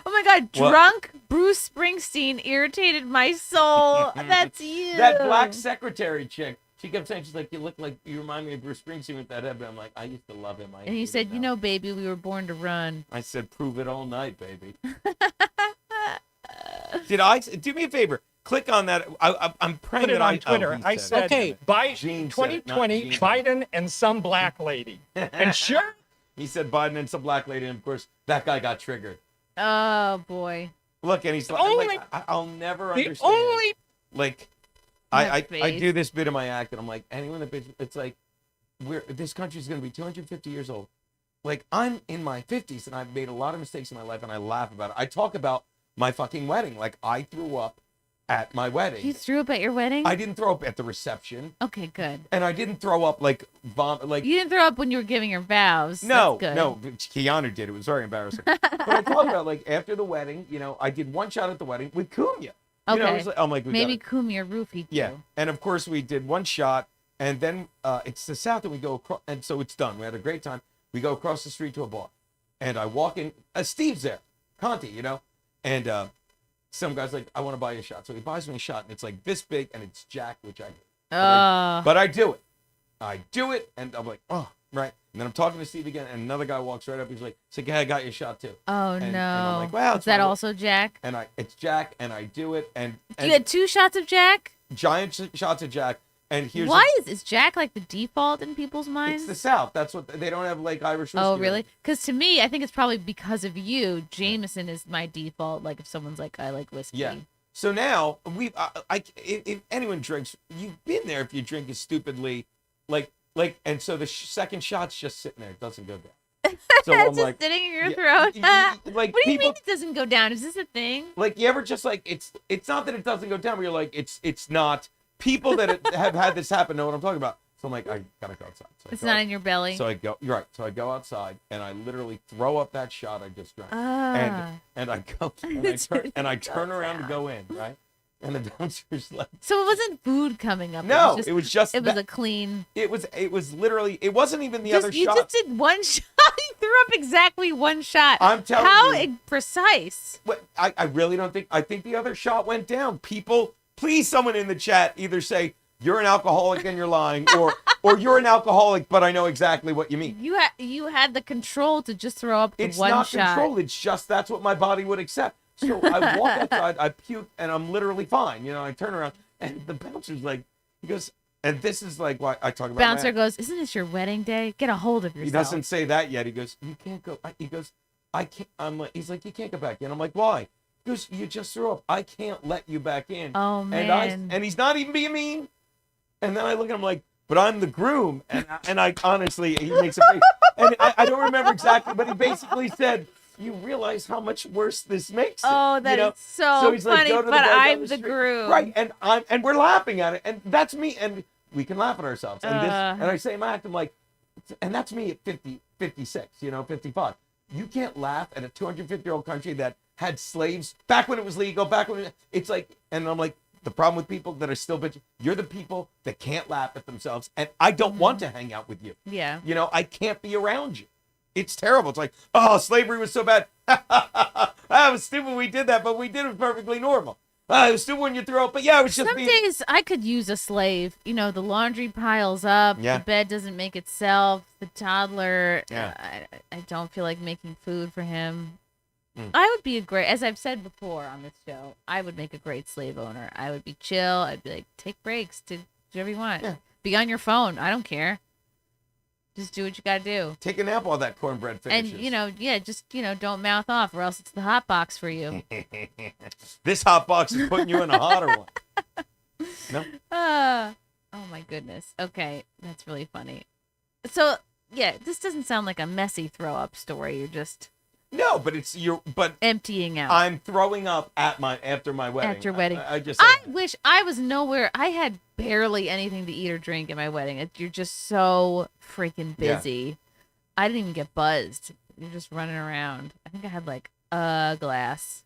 my God. Drunk Bruce Springsteen irritated my soul. That's you. That black secretary chick. She kept saying, she's like, you look like, you remind me of Bruce Springsteen with that head. But I'm like, I used to love him. And he said, you know, baby, we were born to run. I said, prove it all night, baby. Do me a favor. Click on that. I'm praying Put it that on Twitter. I said, by Gene 2020, Biden and some black lady. And sure. He said Biden and some black lady. And of course, that guy got triggered. Oh, boy. Look, and he's like, I'll never understand. I do this bit in my act, and I'm like, anyone that bitch, it's like, this country's going to be 250 years old. Like, I'm in my 50s, and I've made a lot of mistakes in my life, and I laugh about it. I talk about my fucking wedding. Like, I threw up at my wedding. You threw up at your wedding? I didn't throw up at the reception. Okay, good. And I didn't throw up like vomit. Like you didn't throw up when you were giving your vows. No, That's good. no. Keanu did. It was very embarrassing. But I talk about like after the wedding. You know, I did one shot at the wedding with Cunha. You know, Okay. it's like, I'm like, we Maybe got it. Kumir roofie too. Yeah, and of course we did one shot, and then it's the South, and we go across, and so it's done. We had a great time. We go across the street to a bar, and I walk in. Steve's there, Conti, you know, and some guy's like, I want to buy you a shot, so he buys me a shot, and it's like this big, and it's Jack, which I hate. But I do it. I do it, and I'm like, oh, right. And then I'm talking to Steve again, and another guy walks right up. He's like, "Yeah, I got you a shot too." Oh and, no! And I'm like, "Wow, is that also Jack?" And it's Jack, and I do it, and You had 2 shots of Jack. giant shots of Jack. And here's Why is Jack like the default in people's minds? it's the South. That's what they don't have, like Irish whiskey. Oh there. really? Because to me, I think it's probably because of you. Jameson is my default. Like if someone's like, I like whiskey. Yeah. So now if anyone drinks, you've been there. If you drink it stupidly, and so the second shot's just sitting there. It doesn't go down. So I'm It's like, just sitting in your yeah, throat. like what do you people- mean it doesn't go down? Is this a thing? like you ever just like it's not that it doesn't go down, but you're like it's not. People that have had this happen know what I'm talking about. So I'm like, I gotta go outside. So It's not in your belly. So I go. You're right. So I go outside and I literally throw up that shot I just drank. Ah. And I go and I turn around to go in, right? And the bouncer's like, So it wasn't food coming up. no, it was just it was that- a clean. It was literally. It wasn't even the other You shot. just did one shot. You threw up exactly one shot. I'm telling How you. precise. What, I really don't think. I think the other shot went down. People, please, someone in the chat either say you're an alcoholic and you're lying, or you're an alcoholic, but I know exactly what you mean. You had the control to just throw up the It's one not shot. control. It's just that's what my body would accept. So I walk outside, I puke, and I'm literally fine. You know, I turn around, and the bouncer's like, he goes, and this is like why I talk about. Bouncer my- goes, "Isn't this your wedding day? Get a hold of yourself." He doesn't say that yet. He goes, you can't go. He goes, I can't. I'm like, he's like, you can't go back in. I'm like, why? He goes, you just threw up. I can't let you back in. Oh man. And he's not even being mean. And then I look at him like, but I'm the groom. And I honestly, he makes a face. And I don't remember exactly, but he basically said, you realize how much worse this makes it. Oh, that you know? is so he's like, funny, "Go to the but bar down I'm the the street." groom. Right, and we're laughing at it, and that's me, and we can laugh at ourselves. And and I say in my act, I'm like, and that's me at 50, 56, 55. You can't laugh at a 250-year-old country that had slaves back when it was legal, it's like, and I'm like, the problem with people that are still bitching, you're the people that can't laugh at themselves, and I don't want to hang out with you. Yeah. I can't be around you. It's terrible. It's like, oh, slavery was so bad. It was stupid we did that, but we did it perfectly normal. It was stupid when you throw up, but yeah, it was just Some being... days I could use a slave. The laundry piles up. Yeah. The bed doesn't make itself. The toddler. Yeah. I don't feel like making food for him. Mm. I would be as I've said before on this show, I would make a great slave owner. I would be chill. I'd be like, take breaks to do whatever you want. Yeah. Be on your phone. I don't care. Just do what you gotta do. Take a nap while that cornbread finishes. And don't mouth off, or else it's the hot box for you. This hot box is putting you in a hotter one. No? Oh my goodness. Okay, that's really funny. So yeah, this doesn't sound like a messy throw up story. You're just No, but emptying out. I'm throwing up after my wedding. At your wedding. I wish I was nowhere. I had barely anything to eat or drink at my wedding. You're just so freaking busy. I didn't even get buzzed. You're just running around. I think I had like a glass,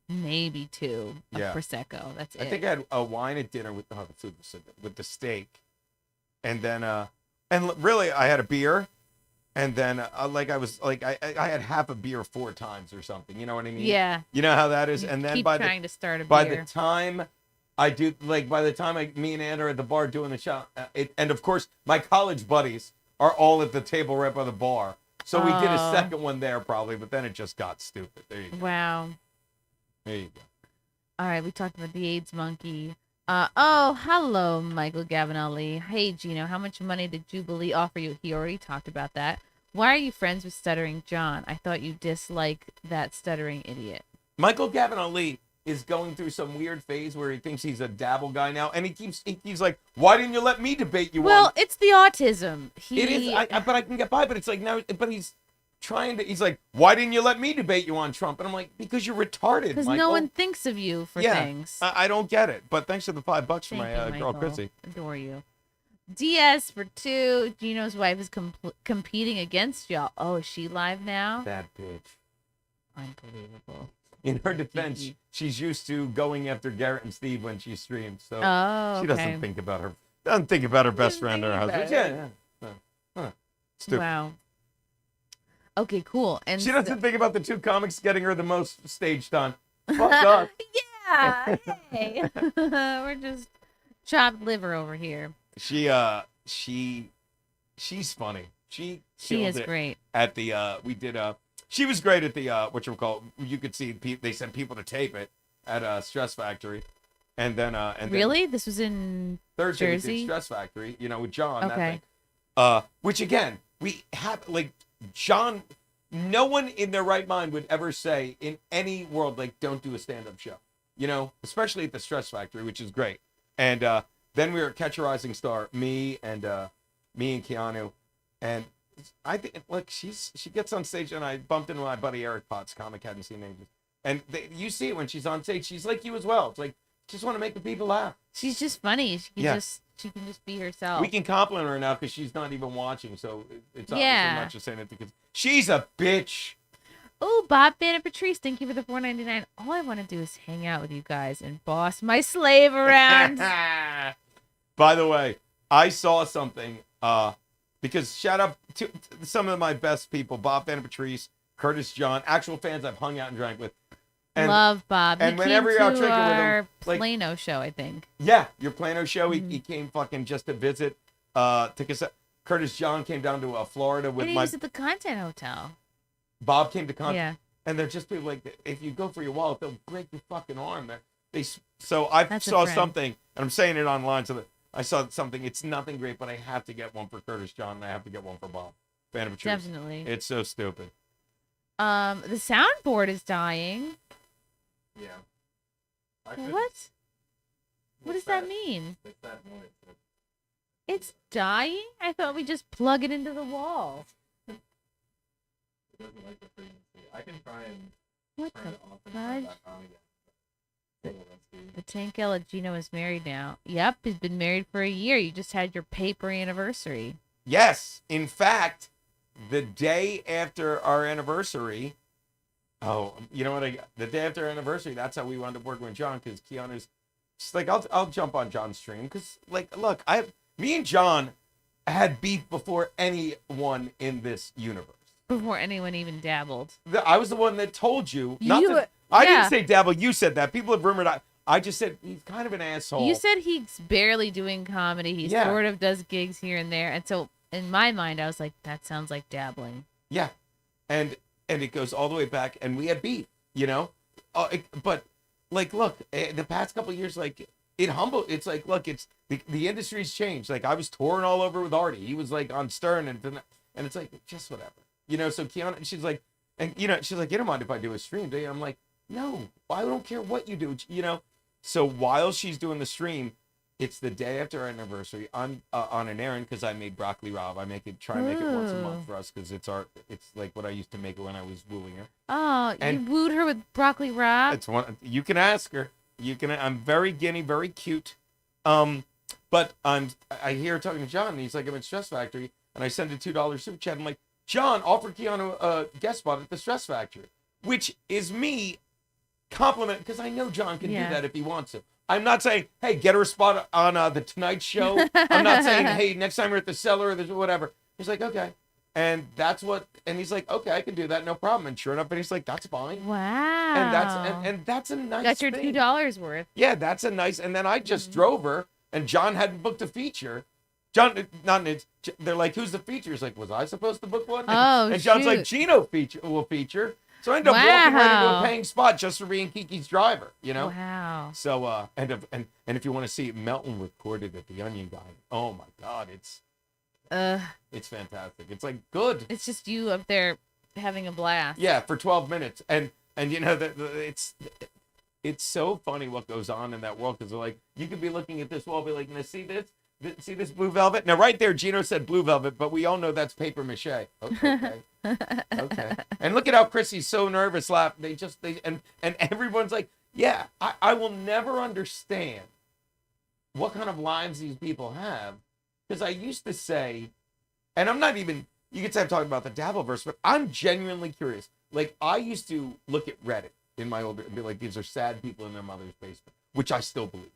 maybe 2 of Prosecco. That's it. I think I had a wine at dinner with the steak, and then and really I had a beer. And then, I had half a beer 4 times or something. You know what I mean? Yeah. You know how that is. And then keep by trying to start a by beer. the time me and Ann are at the bar doing the shot, and of course my college buddies are all at the table right by the bar. So we did a second one there probably, but then it just got stupid. There you go. Wow. There you go. All right, we talked about the AIDS monkey. Hello, Michael Gavinelli. Hey, Geno, how much money did Jubilee offer you? He already talked about that. Why are you friends with Stuttering John? I thought you disliked that stuttering idiot. Michael Gavinelli is going through some weird phase where he thinks he's a dabble guy now, and he's like, why didn't you let me debate you? Well, it's the autism. It is, but I can get by. But it's like now, but he's trying to. He's like, why didn't you let me debate you on Trump? And I'm like, because you're retarded. Because Michael. no one thinks of you for things. I don't get it. But thanks for the $5 for Thank my you, girl Michael. Chrissy. Adore you. DS for 2. Geno's wife is competing against y'all. Oh, is she live now? That bitch. Unbelievable. in her defense, she's used to going after Garrett and Steve when she streams, so she doesn't think about her best friend or husband. Yeah. Stupid. Wow. Okay, cool. And she doesn't think about the two comics getting her the most stage time. Fuck up. Yeah. Hey. We're just chopped liver over here. She's funny. She is it great. At the she was great at the you could see they sent people to tape it at Stress Factory. And then really? This was in Thursday Jersey? we did Stress Factory, with John, Okay. that thing. Which again, we have John, no one in their right mind would ever say in any world don't do a stand-up show. Especially at the Stress Factory, which is great. And then we were at Catch a Rising Star, me and Keanu, and I think she gets on stage, and I bumped into my buddy Eric Potts, comic hadn't seen ages, and you see it when she's on stage. She's like you as well. It's like just want to make the people laugh. She's just funny. She can just be herself. We can compliment her now because she's not even watching, so it's obviously not just saying it because she's a bitch. Oh, Bob, Van, and Patrice, thank you for the $4.99. All I want to do is hang out with you guys and boss my slave around. By the way, I saw something, because shout out to some of my best people, Bob, Van, and Patrice, Curtis, John, actual fans I've hung out and drank with. And, love Bob. And he whenever came you're out to drinking our with him, Plano show, I think. Yeah, your Plano show. He came fucking just to visit. Curtis John came down to Florida with and he was at the Content Hotel. Bob came to Content. Yeah. And they're just people if you go for your wallet, they'll break your fucking arm. So I That's saw a friend. something, and I'm saying it online, so that I saw something. It's nothing great, but I have to get one for Curtis John, and I have to get one for Bob. Fan of Patrice. Definitely. It's so stupid. The soundboard is dying. Yeah. What? What does that mean? It's dying? I thought we just plug it into the wall. I can try and What the fudge? The Tankella Geno is married now. Yep, he's been married for a year. You just had your paper anniversary. Yes. In fact, the day after our anniversary, you know what? The day after our anniversary, that's how we wound up working with John, because Keanu's just like, I'll jump on John's stream, because look, me and John had beef before anyone in this universe. Before anyone even dabbled. I was the one that told you. I didn't say dabble. You said that. People have rumored. I just said he's kind of an asshole. You said he's barely doing comedy. He sort of does gigs here and there. And so in my mind, I was like, that sounds like dabbling. Yeah. And it goes all the way back. And we had beef, but look, the past couple of years, it's like, look, it's the industry's changed. Like, I was touring all over with Artie. He was like on Stern and it's like, just whatever. So Keanu, she's like, you don't mind if I do a stream, do you? I'm like, no, I don't care what you do, So while she's doing the stream, it's the day after our anniversary. I'm on an errand because I made broccoli rabe. I try and make it once a month for us because it's like what I used to make it when I was wooing her. Oh, you wooed her with broccoli rabe? It's one. You can ask her. I'm very guinea, very cute. But I hear her talking to John, and he's like, I'm at Stress Factory, and I send a $2 super chat. I'm like, John offered Keanu a guest spot at the Stress Factory, which is me complimenting, because I know John can do that if he wants to. I'm not saying, hey, get her a spot on the Tonight Show. I'm not saying, hey, next time we're at the Cellar or whatever. He's like, okay. And he's like, okay, I can do that, no problem. And sure enough, and he's like, that's fine. Wow. And that's a nice Got your thing. $2 worth. Yeah, that's a nice. And then I just drove her, and John hadn't booked a feature. They're like, who's the feature? He's like, was I supposed to book one? Oh, and John's like, Geno will feature. So I ended up walking right into a paying spot just for being Kiki's driver, Wow. So and if you want to see Melton recorded at the Onion Guy, oh my God, it's fantastic. It's like good. It's just you up there having a blast. Yeah, for 12 minutes, and it's so funny what goes on in that world, because like you could be looking at this wall, be like, now see this. See this blue velvet? Now, right there, Geno said blue velvet, but we all know that's paper mache. Okay. Okay. And look at how Chrissy's so nervous. And everyone's like, yeah, I will never understand what kind of lives these people have. Because I used to say, and I'm not even, you could say I'm talking about the Dabbleverse, but I'm genuinely curious. Like, I used to look at Reddit, in my older, be like, these are sad people in their mother's basement, which I still believe.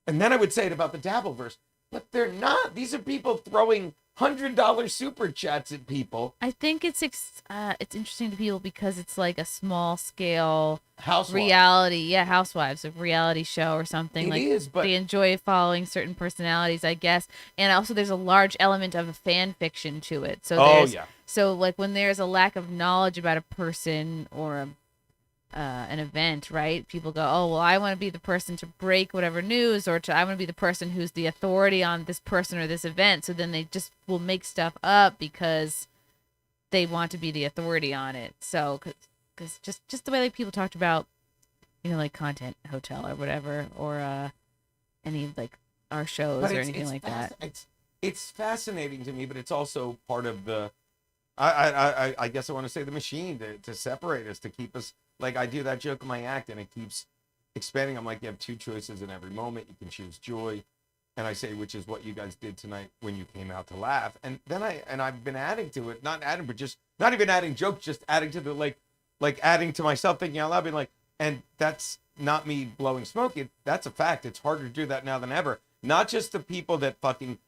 And then I would say it about the Dabbleverse, but they're not. These are people throwing $100 super chats at people. I think it's interesting to people because it's like a small scale Housewives. reality, Housewives, a reality show or something. It like is, but they enjoy following certain personalities, I guess, and also there's a large element of a fan fiction to it. So so like when there's a lack of knowledge about a person or an event, right? People go, oh, well, I want to be the person to break whatever news, or I want to be the person who's the authority on this person or this event. So then they just will make stuff up because they want to be the authority on it. So, because just the way like people talked about, like Content Hotel or whatever, or any like our shows or anything like that. It's fascinating to me, but it's also part of the, I guess I want to say the machine to separate us, to keep us. Like, I do that joke in my act, and it keeps expanding. I'm like, you have two choices in every moment. You can choose joy, and I say, which is what you guys did tonight when you came out to laugh. And then I've been adding to it, not even adding jokes, just adding to the like adding to myself, thinking out loud, being like, and that's not me blowing smoke. That's a fact. It's harder to do that now than ever. Not just the people that fucking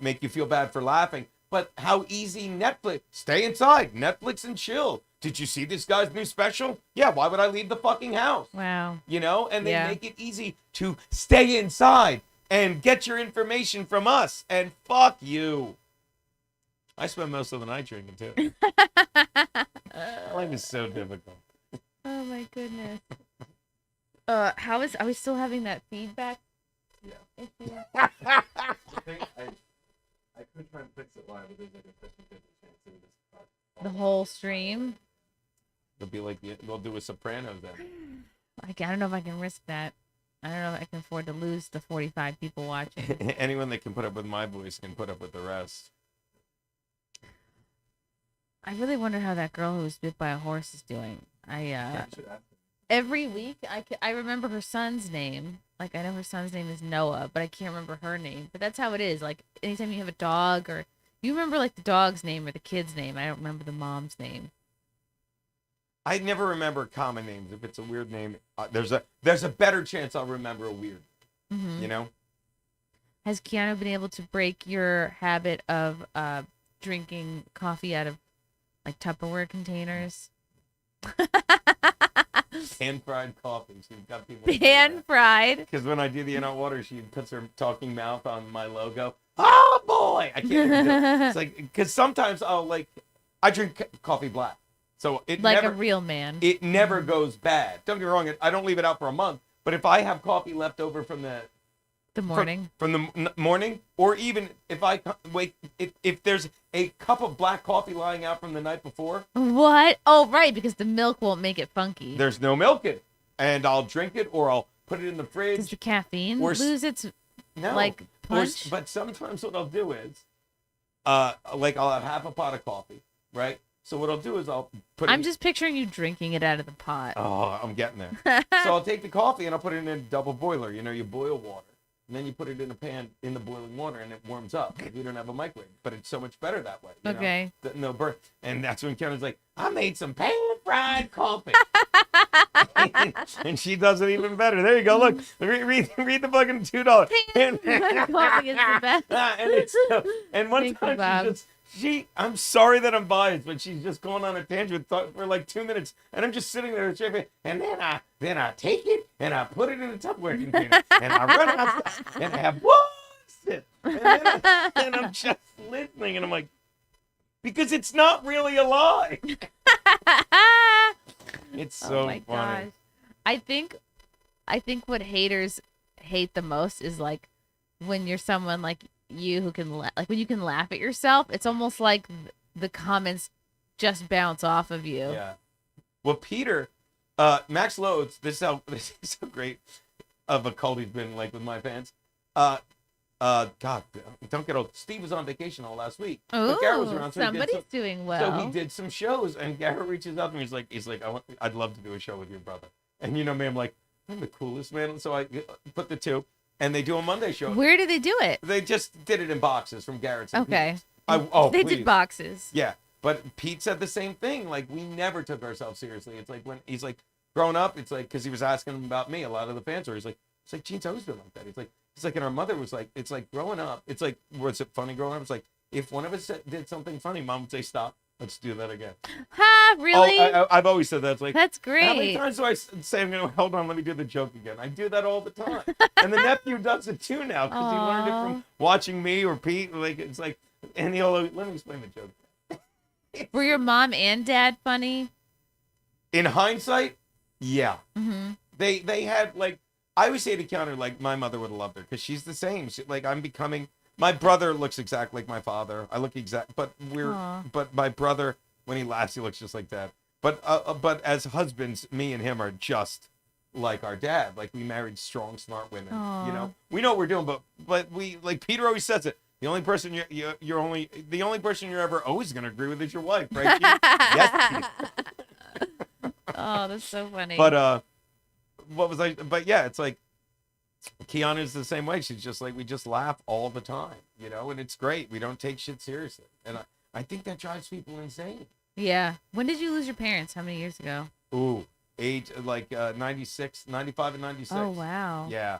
make you feel bad for laughing, but how easy Netflix. Stay inside, Netflix and chill. Did you see this guy's new special? Yeah, why would I leave the fucking house? Wow. And they make it easy to stay inside and get your information from us. And fuck you. I spend most of the night drinking too. Life is so difficult. Oh my goodness. Are we still having that feedback? Yeah. I could try and fix it live, but there's like a 50-50 chance of this. The whole stream? It'll be like, we'll do a Sopranos then. I don't know if I can risk that. I don't know if I can afford to lose the 45 people watching. Anyone that can put up with my voice can put up with the rest. I really wonder how that girl who was bit by a horse is doing. Every week, I remember her son's name. Like, I know her son's name is Noah, but I can't remember her name. But that's how it is. Like, anytime you have a dog, or you remember, like, the dog's name or the kid's name. I don't remember the mom's name. I never remember common names. If it's a weird name, there's a better chance I'll remember a weird. Mm-hmm. Has Keanu been able to break your habit of drinking coffee out of, like, Tupperware containers? Pan-fried coffee. She's got people. Pan-fried. Because when I do the In-Out Water, she puts her talking mouth on my logo. Oh boy, I can't even do it. It's like, because sometimes I drink coffee black, so it like never, a real man. It never goes bad. Don't get me wrong. I don't leave it out for a month. But if I have coffee left over from the morning, from the morning, or even if I wait, if there's a cup of black coffee lying out from the night before. What? Oh, right, because the milk won't make it funky. There's no milk in it, and I'll drink it, or I'll put it in the fridge. Does the caffeine lose its punch? But sometimes what I'll do is, I'll have half a pot of coffee, right? So what I'll do is I'll put. I'm just picturing you drinking it out of the pot. Oh, I'm getting there. So I'll take the coffee and I'll put it in a double boiler. You boil water. And then you put it in a pan in the boiling water and it warms up. We don't have a microwave, but it's so much better that way. Okay. No burn. And that's when Kevin's like, I made some pan-fried coffee. And she does it even better. There you go. Look, read the fucking $2. Pan-fried coffee is the best. And one time I'm sorry that I'm biased, but she's just going on a tangent for like 2 minutes, and I'm just sitting there, and then I take it and I put it in a Tupperware container, and I run outside and I have it, and I'm just listening, and I'm like, because it's not really a lie. It's so funny. Gosh. I think what haters hate the most is like when you're someone like you who can when you can laugh at yourself. It's almost like the comments just bounce off of you. Yeah. Well, Peter, Max Loads, this is so great of a cult he's been like with my fans. God, don't get old. Steve was on vacation all last week. Oh, but Garrett was around, so somebody's doing well. So he did some shows, and Garrett reaches out to me. He's like, I'd love to do a show with your brother. And me, I'm like, I'm the coolest man. So I put the two. And they do a Monday show. Where did they do it? They just did it in boxes from Garrett's. Okay. They did boxes. Yeah. But Pete said the same thing. Like, we never took ourselves seriously. It's like when he's like, growing up, it's like, because he was asking him about me, a lot of the fans were, it's like, Gene's always been like that. It's like, and our mother was like, it's like growing up, it's like, was it funny growing up? It's like, if one of us did something funny, Mom would say, stop, let's do that again. Ha, really? Oh, I've always said that. It's like, that's great. How many times do I say, I'm going to, hold on, let me do the joke again? I do that all the time. And the nephew does it too now, because he learned it from watching me or Pete. Like, it's like, and he'll, let me explain the joke. Were your mom and dad funny? In hindsight, yeah. Mm-hmm. They had, like, I always say to counter, like, my mother would have loved her, because she's the same. Like, I'm becoming, my brother looks exactly like my father. I look but my brother, when he laughs, he looks just like Dad. But as husbands, me and him are just like our dad. Like, we married strong, smart women. Aww. You know, we know what we're doing, but we, like Peter always says it. The only person the only person you're ever always gonna agree with is your wife, right? Yes, Peter. Oh, that's so funny. But what was I? But yeah, it's like Keanu's the same way. She's just like, we just laugh all the time, you know, and it's great. We don't take shit seriously, and I think that drives people insane. Yeah. When did you lose your parents? How many years ago? Ooh, age like 96, 95 and 96. Oh, wow. Yeah.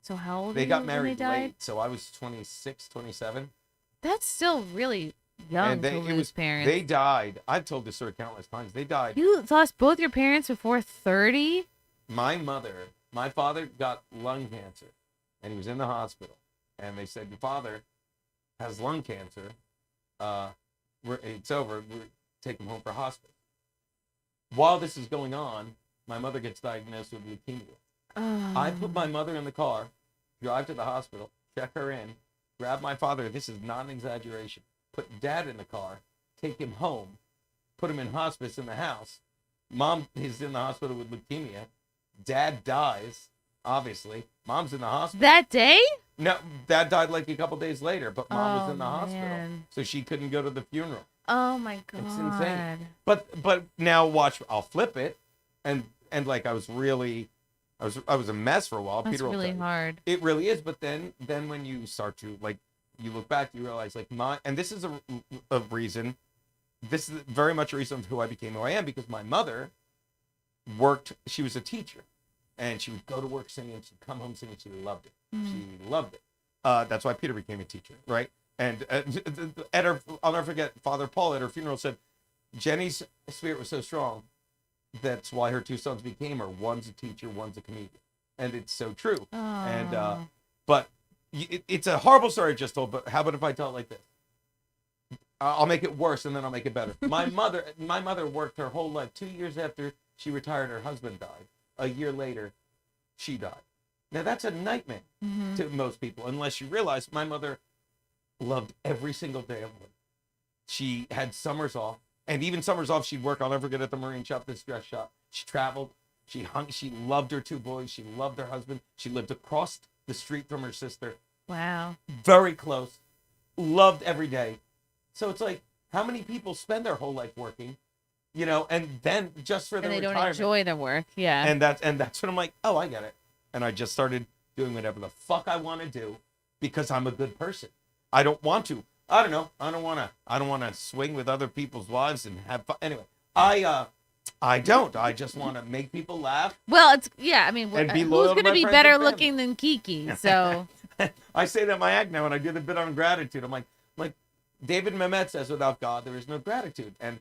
So how old they were you got when married they died? late, so I was 26, 27. That's still really young And to lose parents. They died. I've told this story countless times. They died. You lost both your parents before 30? My father got lung cancer, and he was in the hospital. And they said, your father has lung cancer. It's over. We're take him home for hospice. While this is going on, my mother gets diagnosed with leukemia. Oh. I put my mother in the car, drive to the hospital, check her in, grab my father. This is not an exaggeration. Put Dad in the car, take him home, put him in hospice in the house. Mom is in the hospital with leukemia. Dad dies, obviously. Mom's in the hospital. That day? No, Dad died like a couple days later, but Mom was in the hospital, man. so she couldn't go to the funeral. Oh my God. It's insane. But now watch, I'll flip it, and like I was a mess for a while. That's Peter will really tell you. hard. It really is. But then when you start to, like, you look back, you realize, like, and this is a reason. This is very much a reason of who I became who I am, because my mother worked. She was a teacher, and she would go to work singing. She'd come home singing. She loved it. She loved it. That's why Peter became a teacher, right? And at her, I'll never forget, Father Paul at her funeral said, Jenny's spirit was so strong. That's why her two sons became her. One's a teacher, one's a comedian. And it's so true. Oh. And, but it's a horrible story I just told, but how about if I tell it like this? I'll make it worse and then I'll make it better. My mother worked her whole life. 2 years after she retired, her husband died. A year later, she died. Now that's a nightmare to most people, unless you realize my mother loved every single day of it. She had summers off, and even summers off, she'd work. I'll never forget, at the Marine shop, this dress shop. She traveled. She hung. She loved her two boys. She loved her husband. She lived across the street from her sister. Wow. Very close. Loved every day. So it's like, how many people spend their whole life working, you know, and then just for their And they retirement. don't enjoy their work. Yeah. And that's when I'm like, oh, I get it. And I just started doing whatever the fuck I want to do because I'm a good person. I don't want to. I don't know. I don't want to swing with other people's wives and have fun. Anyway, I don't. I just want to make people laugh. Well, it's, yeah, I mean, And be who's loyal to going to my be friends better and family. looking than Kiki? So I say that in my act now, and I do the bit on gratitude. I'm like David Mamet says, without God, there is no gratitude. And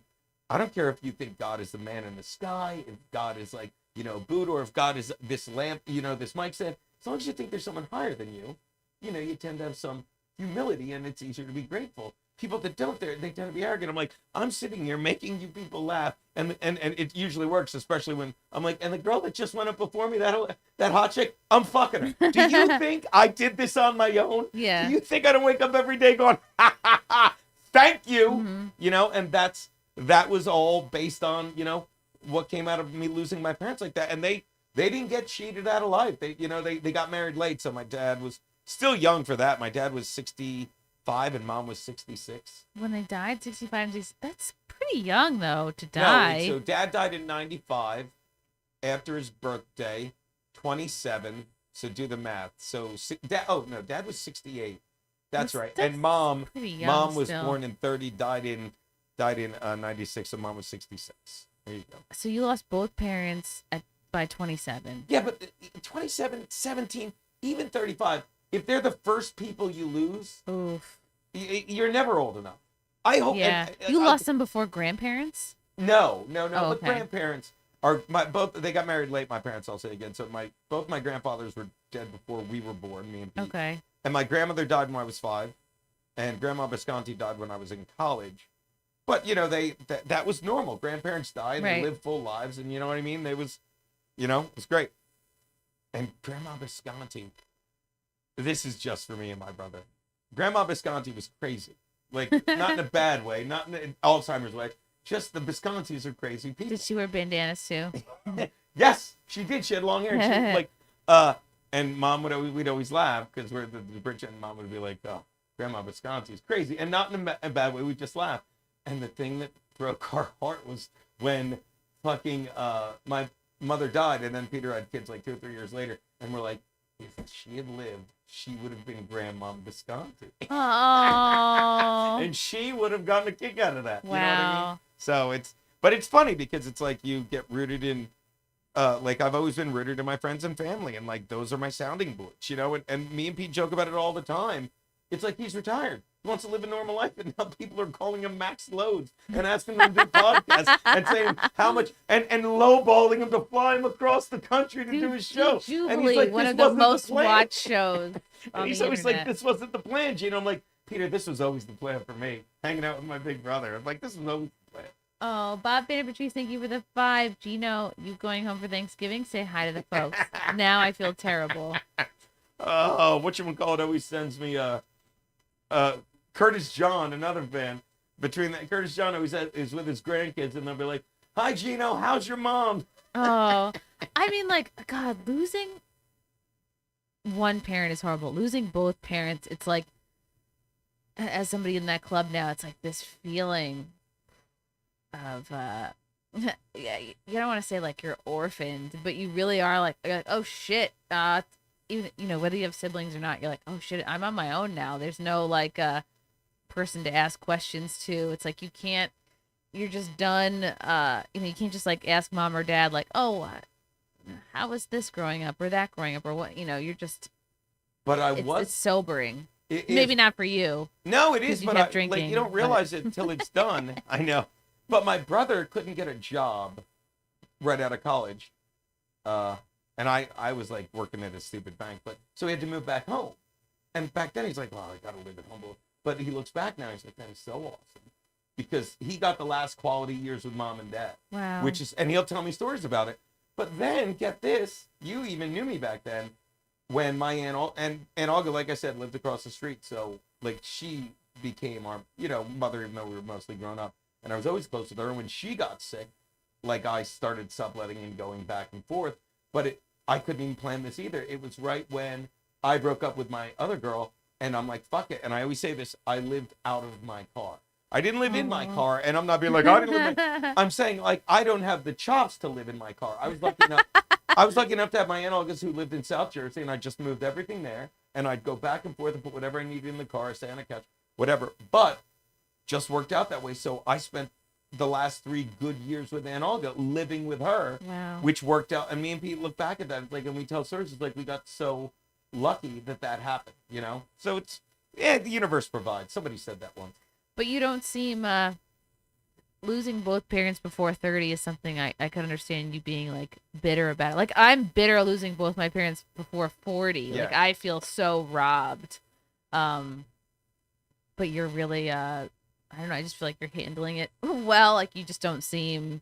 I don't care if you think God is the man in the sky, if God is like, you know, Buddha, or if God is this lamp, you know, this mic stand. As long as you think there's someone higher than you, you know, you tend to have some humility, and it's easier to be grateful. People that don't, they tend to be arrogant. I'm like, I'm sitting here making you people laugh, and it usually works, especially when I'm like, and the girl that just went up before me, that hot chick, I'm fucking her. Do you think I did this on my own? Yeah. Do you think I don't wake up every day going, ha ha ha, thank you, you know? And that was all based on, you know, what came out of me losing my parents like that, and they didn't get cheated out of life. They got married late, so my dad was still young for that. My dad was 65 and Mom was 66. when they died, 65 and 60, that's pretty young, though, to die. No, so Dad died in 95 after his birthday, 27. So do the math. So Dad was 68. That's right. And Mom was still. born in 30, died in 96. So Mom was 66. There you go. So you lost both parents at by 27. Yeah, but 27, 17, even 35, if they're the first people you lose, Oof. You're never old enough. I hope. Yeah. You lost them before grandparents? No. Oh, But okay. grandparents are both. They got married late. My parents, I'll say again. So both my grandfathers were dead before we were born. Me and Pete. Okay. And my grandmother died when I was 5, and Grandma Bisconte died when I was in college. But that was normal. Grandparents died. Right. They lived full lives, and you know what I mean. It was great. And Grandma Bisconte. This is just for me and my brother. Grandma Bisconte was crazy. Like, not in a bad way, not in an Alzheimer's way. Just the Biscontes are crazy people. Did she wear bandanas too? Yes, she did. She had long hair. She was like, and Mom we'd always laugh because we're the bridge, and Mom would be like, "Oh, Grandma Bisconte is crazy," and not in a bad way. We just laugh. And the thing that broke our heart was when fucking my mother died, and then Peter had kids like 2 or 3 years later, and we're like, if she had lived, she would have been Grandma Bisconte. Oh. And she would have gotten a kick out of that. Wow. You know what I mean? So it's funny because it's like you get rooted in, like I've always been rooted in my friends and family, and like those are my sounding boards, and me and Pete joke about it all the time. It's like he's retired. He wants to live a normal life, and now people are calling him Max Loads and asking him to do podcasts and saying how much and lowballing him to fly him across the country to do his show. Jubilee, like, one "This of the wasn't most plan." watched shows. And he's always like, "This wasn't the plan, Geno." I'm like, "Peter, this was always the plan for me. Hanging out with my big brother." I'm like, "This was always the plan." Oh, Bob Banner Patrice, thank you for the 5. Geno, you going home for Thanksgiving? Say hi to the folks. Now I feel terrible. Oh, whatchamacallit always sends me Curtis John, another fan. Between that, Curtis John always is with his grandkids, and they'll be like, "Hi, Geno, how's your mom?" Oh, I mean, like, God, losing one parent is horrible. Losing both parents, it's like, as somebody in that club now, it's like this feeling of, yeah, you don't want to say like you're orphaned, but you really are like, oh shit. Even, whether you have siblings or not, you're like, oh shit, I'm on my own now. There's no like person to ask questions to. It's like you're just done. You can't just like ask mom or dad like, oh, how was this growing up or that growing up or what? You're just. But it's sobering. It Maybe is. not for you. No, it is, you but kept drinking, you don't realize it until it's done. I know. But my brother couldn't get a job right out of college. And I was like working at a stupid bank, but so he had to move back home. And back then he's like, well, I gotta live at home. But he looks back now, he's like, that is so awesome. Because he got the last quality years with mom and dad. Wow. And he'll tell me stories about it. But then, get this, you even knew me back then, when my Aunt Olga, like I said, lived across the street. So, like, she became our, mother, even though we were mostly grown up. And I was always close with her. And when she got sick, like, I started subletting and going back and forth. But I couldn't even plan this either. It was right when I broke up with my other girl, and I'm like, fuck it. And I always say this, I lived out of my car. I didn't live in my car, and I'm not being like, I didn't live in my I'm saying, like, I don't have the chops to live in my car. I was lucky enough to have my Aunt August who lived in South Jersey, and I just moved everything there, and I'd go back and forth and put whatever I needed in the car, stay on a couch, whatever. But just worked out that way. So I spent the last 3 good years with Aunt Olga living with her, wow. Which worked out. And me and Pete look back at that, like, and we tell stories, it's like we got so lucky that happened, So it's, the universe provides. Somebody said that once. But you don't seem, losing both parents before 30 is something I could understand you being like bitter about it. Like I'm bitter losing both my parents before 40. Yeah. Like I feel so robbed. But you're really, I don't know. I just feel like you're handling it well. Like you just don't seem.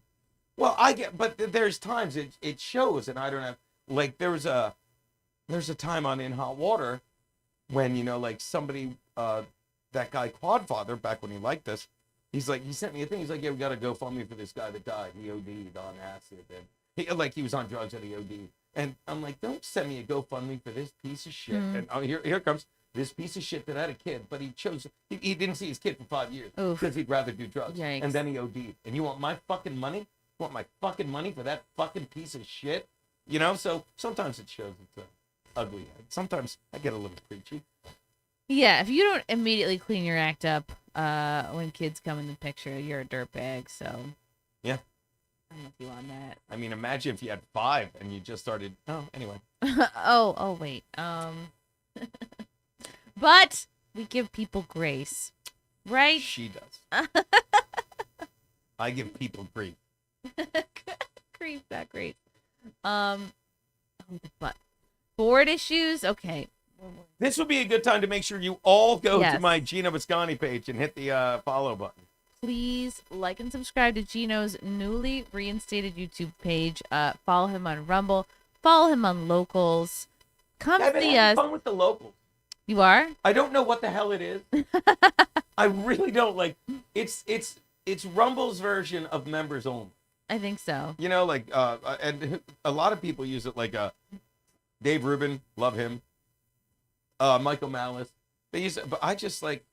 Well, but there's times it shows, and I don't have, like, there's a time on In Hot Water when, like somebody, that guy Quadfather, back when he liked us, he's like, he sent me a thing. He's like, yeah, we got to GoFundMe for this guy that died. He OD'd on acid. And he was on drugs and he OD'd. And I'm like, don't send me a GoFundMe for this piece of shit. And here comes this piece of shit that had a kid, but he he didn't see his kid for 5 years because he'd rather do drugs. Yikes. And then he OD'd. And you want my fucking money? You want my fucking money for that fucking piece of shit? So sometimes it shows it's an ugly head. Sometimes I get a little preachy. Yeah, if you don't immediately clean your act up when kids come in the picture, you're a dirtbag. So yeah, I'm with you on that. I mean, imagine if you had 5 and you just started. Oh, anyway. oh, wait. But we give people grace, right? She does. I give people grief. Grief, not grace. But board issues. Okay. This would be a good time to make sure you all go Yes. to my Geno Bisconte page and hit the follow button. Please like and subscribe to Geno's newly reinstated YouTube page. Follow him on Rumble. Follow him on Locals. Come I've been see having us. fun with the locals. You are? I don't know what the hell it is. I really don't like. It's Rumble's version of members only. I think so. You know, like and a lot of people use it like Dave Rubin, love him. Michael Malice, they use it, but I just like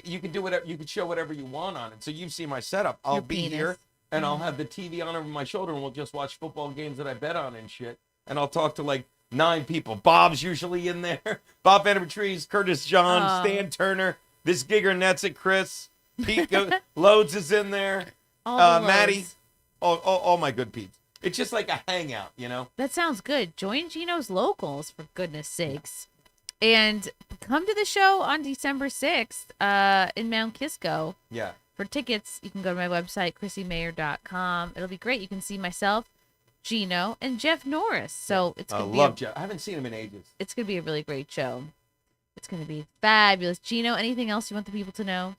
you can do whatever, you can show whatever you want on it. So you've seen my setup. I'll Your be penis. here and I'll have the TV on over my shoulder and we'll just watch football games that I bet on and shit. And I'll talk to like 9 people. Bob's usually in there. Bob Vandertrees, Curtis John, Stan Turner, this Gigger Nets Chris, Pete Loads is in there. All the Maddie, Loads. all my good peeps. It's just like a hangout, you know? That sounds good. Join Geno's Locals, for goodness sakes. And come to the show on December 6th in Mount Kisco. Yeah. For tickets, you can go to my website, chrissiemayer.com. It'll be great. You can see myself, Geno, and Jeff Norris. So it's I going to be love Jeff. I haven't seen him in ages. It's going to be a really great show. It's going to be fabulous. Geno, anything else you want the people to know?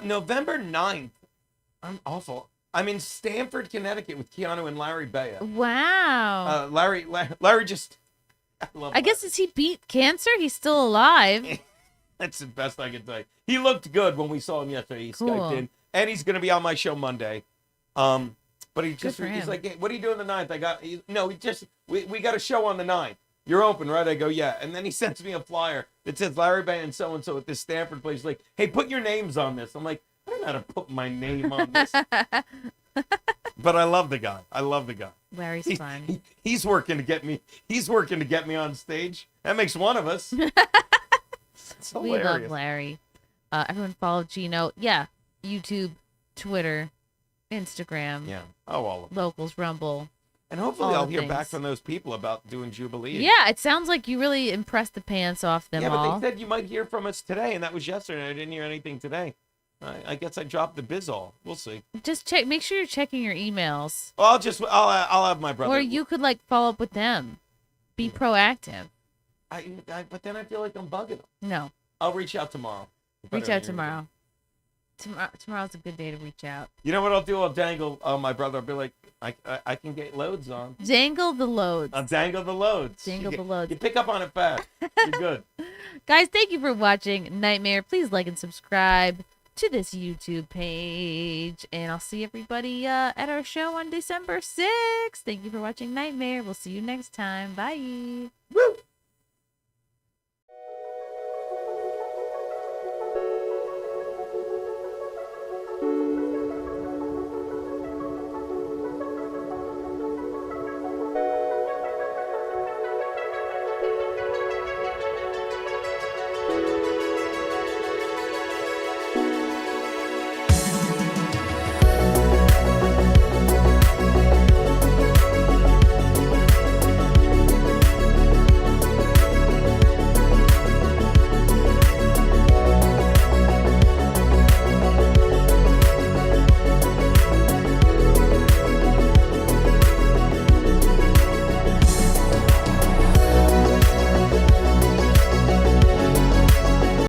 November 9th. I'm awful. I'm in Stamford, Connecticut with Keanu and Larry Bea. Wow. Larry just... I guess as he beat cancer, he's still alive. That's the best I can say. He looked good when we saw him yesterday. He Cool. Skyped in. And he's going to be on my show Monday. But he just, for he's him. like, hey, what are you doing the 9th? We got a show on the 9th. You're open, right? I go, yeah. And then he sends me a flyer that says Larry Bea and so-and-so at this Stanford place. He's like, hey, put your names on this. I'm like, I don't know how to put my name on this. But I love the guy. Larry's fun. He's working to get me. He's working to get me on stage. That makes one of us. It's We hilarious. love Larry. Everyone follow Geno. Yeah. YouTube, Twitter, Instagram. Yeah. Oh, all of them. Locals, Rumble. And hopefully all I'll the hear things. back from those people about doing Jubilee. Yeah, it sounds like you really impressed the pants off them Yeah, all. but they said you might hear from us today, and that was yesterday. I didn't hear anything today. I guess I dropped the biz all. We'll see. Just check. Make sure you're checking your emails. Well, I'll have my brother. Or you could like follow up with them. Be proactive. But then I feel like I'm bugging them. No. I'll reach out tomorrow. Reach out tomorrow. Tomorrow's a good day to reach out. You know what I'll do? I'll dangle my brother. I'll be like, I can get loads on. Dangle the loads. I'll dangle the loads. Dangle the loads. You pick up on it fast. You're good. Guys, thank you for watching NightMayr. Please like and subscribe to this YouTube page. And I'll see everybody at our show on December 6th. Thank you for watching NightMayr. We'll see you next time. Bye. Woo!